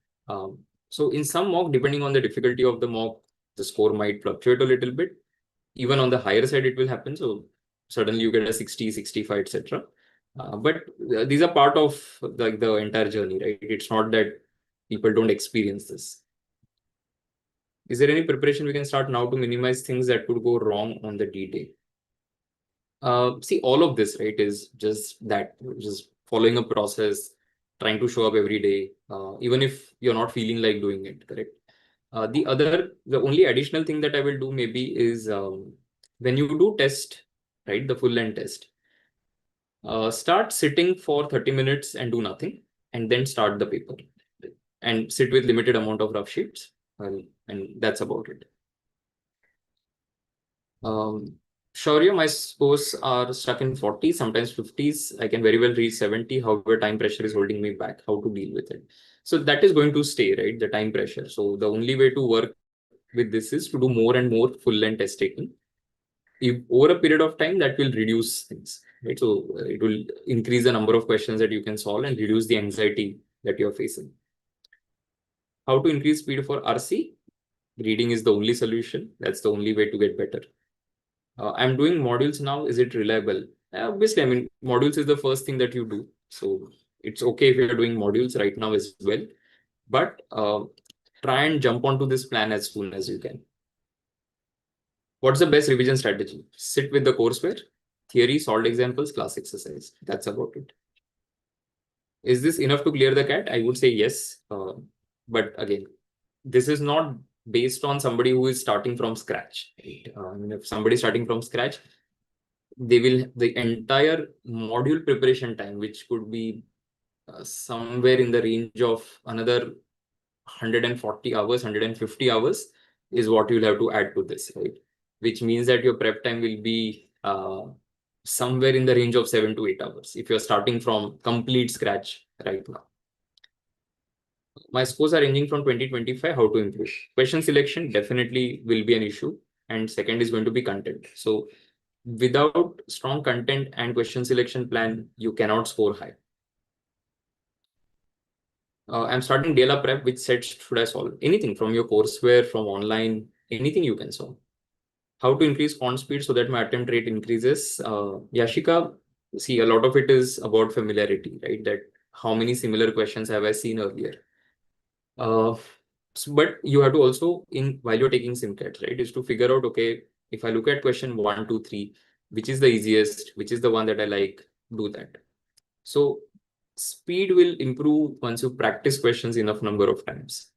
So in some mock, depending on the difficulty of the mock, the score might fluctuate a little bit. Even on the higher side, it will happen. So suddenly you get a 60, 65, etc. But these are part of like the entire journey, right? It's not that people don't experience this. Is there any preparation we can start now to minimize things that could go wrong on the D-Day? See, all of this, right, is just following a process, trying to show up every day, even if you're not feeling like doing it, correct? The only additional thing that I will do maybe is when you do test, right, the full length test, start sitting for 30 minutes and do nothing, and then start the paper and sit with limited amount of rough sheets. And that's about it. Shaurya, my scores are stuck in 40s, sometimes 50s. I can very well reach 70. However, time pressure is holding me back. How to deal with it? So that is going to stay, right? The time pressure. So the only way to work with this is to do more and more full length test taking. If over a period of time, that will reduce things, right? So it will increase the number of questions that you can solve and reduce the anxiety that you're facing. How to increase speed for RC? Reading is the only solution. That's the only way to get better. I'm doing modules now. Is it reliable? Obviously, I mean, modules is the first thing that you do. So it's okay if you're doing modules right now as well. But try and jump onto this plan as soon as you can. What's the best revision strategy? Sit with the courseware, theory, solved examples, class exercise. That's about it. Is this enough to clear the CAT? I would say yes. But again, this is not based on somebody who is starting from scratch. Right? I mean, if somebody is starting from scratch, the entire module preparation time, which could be somewhere in the range of another 140 hours, 150 hours, is what you'll have to add to this, right? Which means that your prep time will be somewhere in the range of 7 to 8 hours if you're starting from complete scratch right now. My scores are ranging from 2025. How to improve? Question selection definitely will be an issue. And second is going to be content. So without strong content and question selection plan, you cannot score high. I'm starting DLR prep. Which sets should I solve? Anything from your courseware, from online, anything you can solve. How to increase font speed so that my attempt rate increases? Yashika, see, a lot of it is about familiarity, right? That how many similar questions have I seen earlier? But you have to also, while you're taking SimCAT, right, is to figure out, okay, if I look at question 1, 2, 3, which is the easiest, which is the one that I like, do that. So speed will improve once you practice questions enough number of times.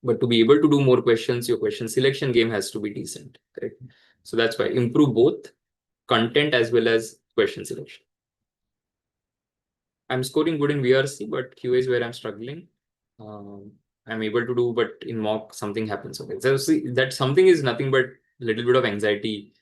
But to be able to do more questions, your question selection game has to be decent, correct? So that's why improve both content as well as question selection. I'm scoring good in VRC, but QA is where I'm struggling. I'm able to do, but in mock something happens. Okay, so see, that something is nothing but a little bit of anxiety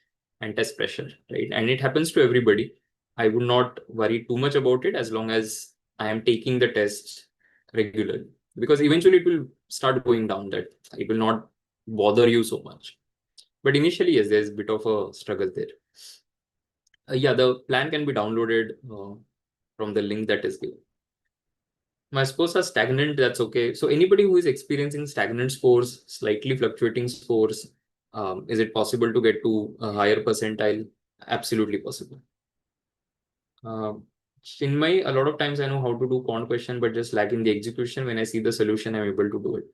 and test pressure, right? And it happens to everybody. I would not worry too much about it as long as I am taking the test regularly, because eventually it will start going down. That it will not bother you so much. But initially, yes, there's a bit of a struggle there. Yeah, the plan can be downloaded from the link that is given. My scores are stagnant. That's okay. So anybody who is experiencing stagnant scores, slightly fluctuating scores, is it possible to get to a higher percentile? Absolutely possible. Chinmay, a lot of times I know how to do con question, but just lack in the execution. When I see the solution, I'm able to do it.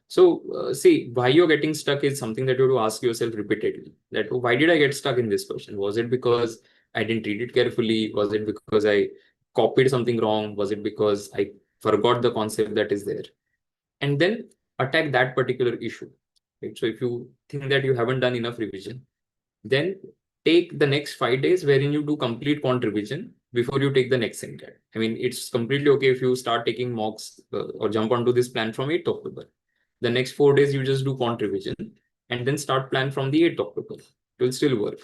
So see, why you're getting stuck is something that you have to ask yourself repeatedly. That why did I get stuck in this question? Was it because I didn't read it carefully? Was it because I copied something wrong? Was it because I forgot the concept that is there? And then attack that particular issue. Right? So if you think that you haven't done enough revision, then take the next 5 days wherein you do complete quant revision before you take the next SimCAT. I mean, it's completely okay if you start taking mocks or jump onto this plan from 8th October. The next 4 days, you just do quant revision and then start plan from the 8th October. It will still work.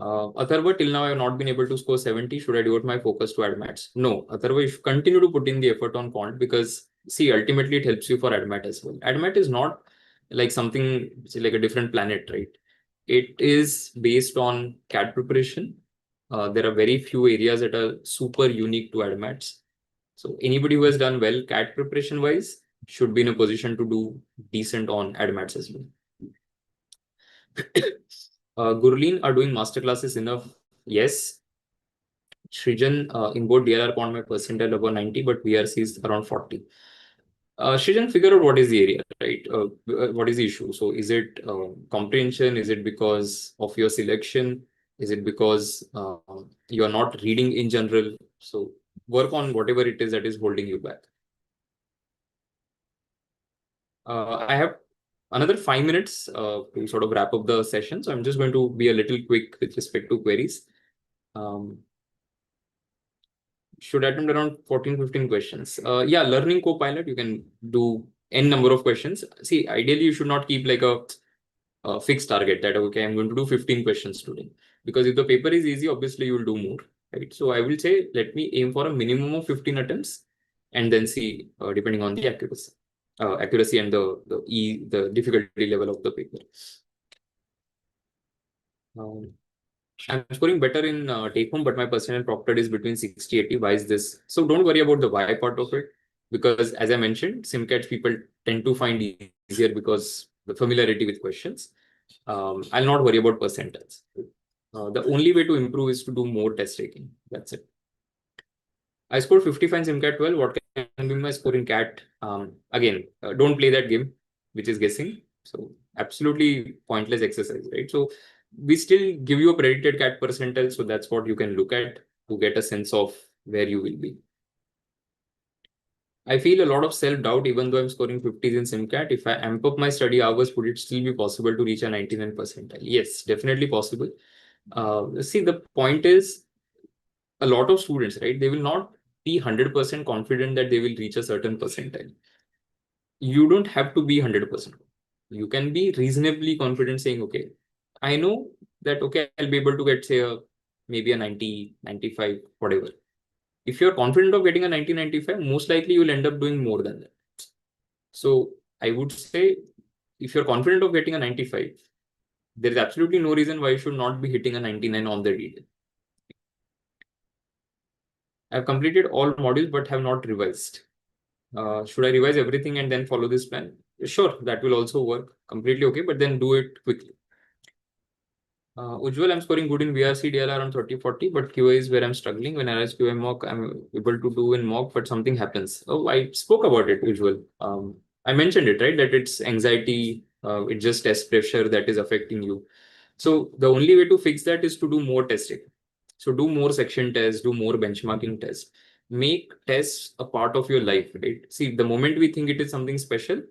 Atharva, till now I have not been able to score 70. Should I devote my focus to AdMats? No, Atharva, you should continue to put in the effort on quant, because see, ultimately it helps you for AdMat as well. AdMat is not like something like a different planet, right? It is based on CAD preparation. There are very few areas that are super unique to AdMats. So anybody who has done well CAD preparation wise should be in a position to do decent on AdMats as well. Gurleen are doing masterclasses enough? Yes. Srijan, in both DLR Pond, my percentile above 90, but VRC is around 40. Srijan, figure out what is the area, right? What is the issue? So is it comprehension? Is it because of your selection? Is it because you are not reading in general? So work on whatever it is that is holding you back. I have another 5 minutes to sort of wrap up the session. So I'm just going to be a little quick with respect to queries. Should attempt around 14, 15 questions. Yeah, learning co-pilot, you can do n number of questions. See, ideally, you should not keep like a fixed target that, okay, I'm going to do 15 questions today. Because if the paper is easy, obviously you will do more, right? So I will say, let me aim for a minimum of 15 attempts and then see, depending on the accuracy and the difficulty level of the paper. I'm scoring better in take home, but my personal proctored is between 60, 80. Why is this? So don't worry about the why part of it, because as I mentioned, SimCAT people tend to find easier because the familiarity with questions. I'll not worry about percentiles. The only way to improve is to do more test taking. That's it. I scored 55 in SimCat 12. What can be my score in CAT? Again, don't play that game, which is guessing. So absolutely pointless exercise, right? So we still give you a predicted CAT percentile. So that's what you can look at to get a sense of where you will be. I feel a lot of self-doubt, even though I'm scoring 50s in SimCat. If I amp up my study hours, would it still be possible to reach a 99 percentile? Yes, definitely possible. See, the point is, a lot of students, right? They will not be 100% confident that they will reach a certain percentile. You don't have to be 100%. You can be reasonably confident saying, okay, I know that, okay, I'll be able to get, say, maybe a 90, 95, whatever. If you're confident of getting a 90, 95, most likely you'll end up doing more than that. So I would say, if you're confident of getting a 95, there is absolutely no reason why you should not be hitting a 99 on the detail. I've completed all modules but have not revised. Should I revise everything and then follow this plan? Sure, that will also work completely okay, but then do it quickly. Ujjwal, I'm scoring good in VRC DLR on 30, 40, but QA is where I'm struggling. When I realize QA mock, I'm able to do in mock, but something happens. Oh, I spoke about it, Ujjwal. I mentioned it, right? That it's anxiety, it's just test pressure that is affecting you. So the only way to fix that is to do more testing. So do more section tests, do more benchmarking tests. Make tests a part of your life, right? See, the moment we think it is something special,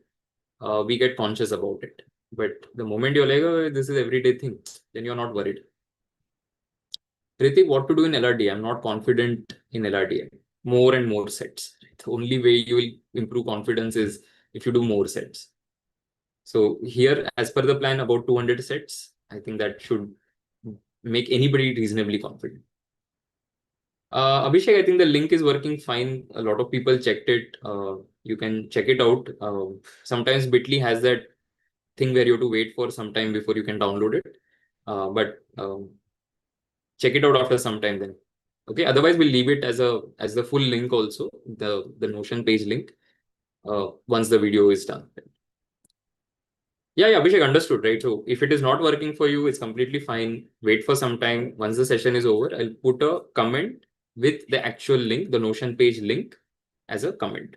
we get conscious about it. But the moment you're like, oh, this is everyday thing, then you're not worried. Ritik, what to do in LRD? I'm not confident in LRD. More and more sets. The only way you will improve confidence is if you do more sets. So here, as per the plan, about 200 sets. I think that should make anybody reasonably confident. Abhishek, I think the link is working fine. A lot of people checked it. You can check it out. Sometimes Bitly has that thing where you have to wait for some time before you can download it. But check it out after some time then. Okay. Otherwise, we'll leave it as the full link also, the Notion page link, once the video is done. Yeah, Abhishek, understood, right? So if it is not working for you, it's completely fine. Wait for some time. Once the session is over, I'll put a comment with the actual link, the Notion page link, as a comment.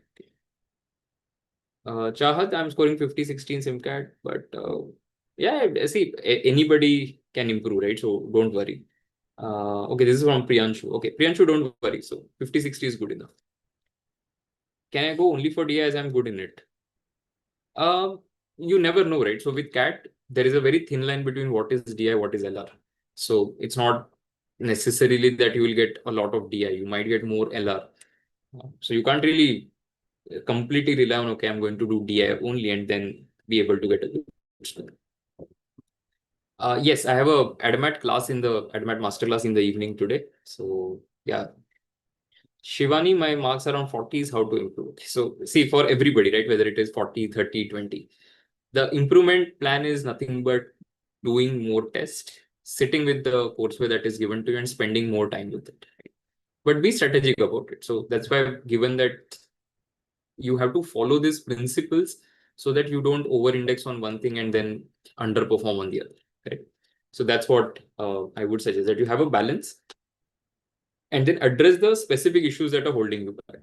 Chahat, I'm scoring 50, 16 SimCat, but yeah, see, anybody can improve, right? So don't worry. Okay, this is from Priyanshu. Okay, Priyanshu, don't worry. So 50, 60 is good enough. Can I go only for DI as I'm good in it? You never know, right? So with CAT, there is a very thin line between what is DI, what is LR. So it's not necessarily that you will get a lot of DI. You might get more LR. So you can't really completely rely on, okay, I'm going to do DI only and then be able to get a good score. Yes, I have a ADMAT master class in the evening today. So yeah, Shivani, my marks are around 40 is how to improve. So see, for everybody, right, whether it is 40, 30, 20, the improvement plan is nothing but doing more tests, sitting with the courseware that is given to you and spending more time with it. Right? But be strategic about it. So that's why I've given that you have to follow these principles so that you don't over-index on one thing and then underperform on the other. Right? So that's what I would suggest, that you have a balance and then address the specific issues that are holding you back.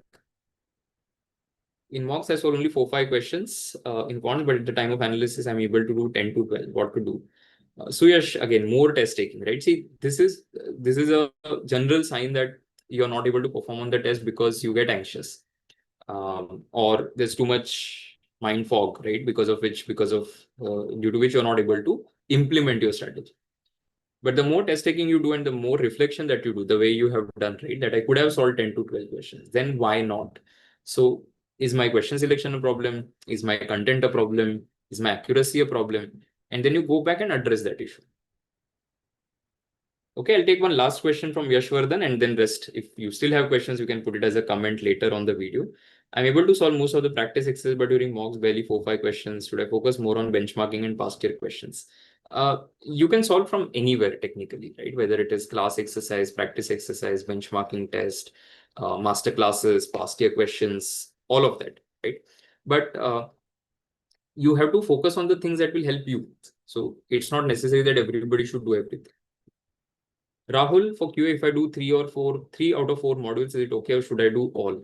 In mocks, I solved only 4-5 questions in quant, but at the time of analysis, I'm able to do 10 to 12. What to do? So yes, again, more test taking, right? See, this is a general sign that you're not able to perform on the test because you get anxious, or there's too much mind fog, right? Because of due to which you're not able to implement your strategy. But the more test taking you do and the more reflection that you do, the way you have done, right? That I could have solved 10 to 12 questions. Then why not? So is my question selection a problem? Is my content a problem? Is my accuracy a problem? And then you go back and address that issue. Okay, I'll take one last question from Yashvardhan and then rest. If you still have questions, you can put it as a comment later on the video. I'm able to solve most of the practice exercises, but during mocks, barely 4-5 questions. Should I focus more on benchmarking and past year questions? You can solve from anywhere technically, right? Whether it is class exercise, practice exercise, benchmarking test, master classes, past year questions, all of that, right? But you have to focus on the things that will help you. So it's not necessary that everybody should do everything. Rahul, for QA, if I do three out of four modules, is it okay or should I do all?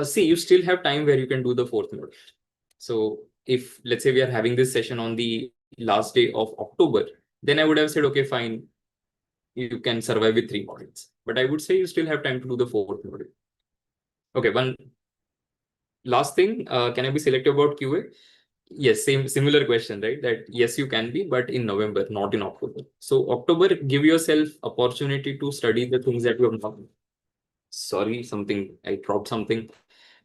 See, you still have time where you can do the fourth module. So if let's say we are having this session on the last day of October, then I would have said, okay, fine, you can survive with three modules. But I would say you still have time to do the fourth module. Okay, one last thing, can I be selective about QA? Yes, similar question, right? That yes, you can be, but in November, not in October. So October, give yourself opportunity to study the things that you have not. Sorry, I dropped something.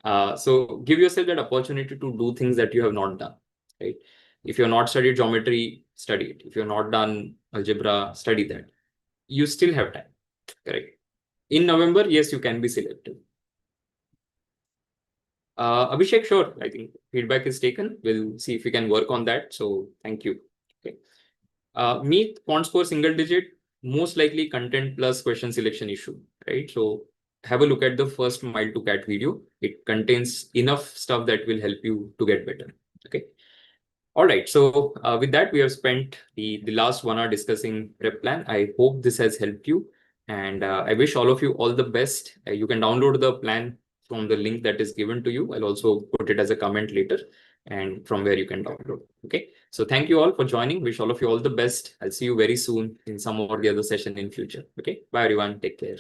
So give yourself that opportunity to do things that you have not done, right? If you're not studied geometry, study it. If you're not done algebra, study that. You still have time, correct? In November, yes, you can be selective. Abhishek, sure. I think feedback is taken. We'll see if we can work on that. So thank you. Okay. Meet quant score single digit, most likely content plus question selection issue, right? So have a look at the first mile to cat video. It contains enough stuff that will help you to get better. Okay. All right. So with that, we have spent the last 1 hour discussing prep plan. I hope this has helped you. And I wish all of you all the best. You can download the plan from the link that is given to you. I'll also put it as a comment later and from where you can download. Okay. So thank you all for joining. Wish all of you all the best. I'll see you very soon in some or the other session in future. Okay. Bye everyone. Take care.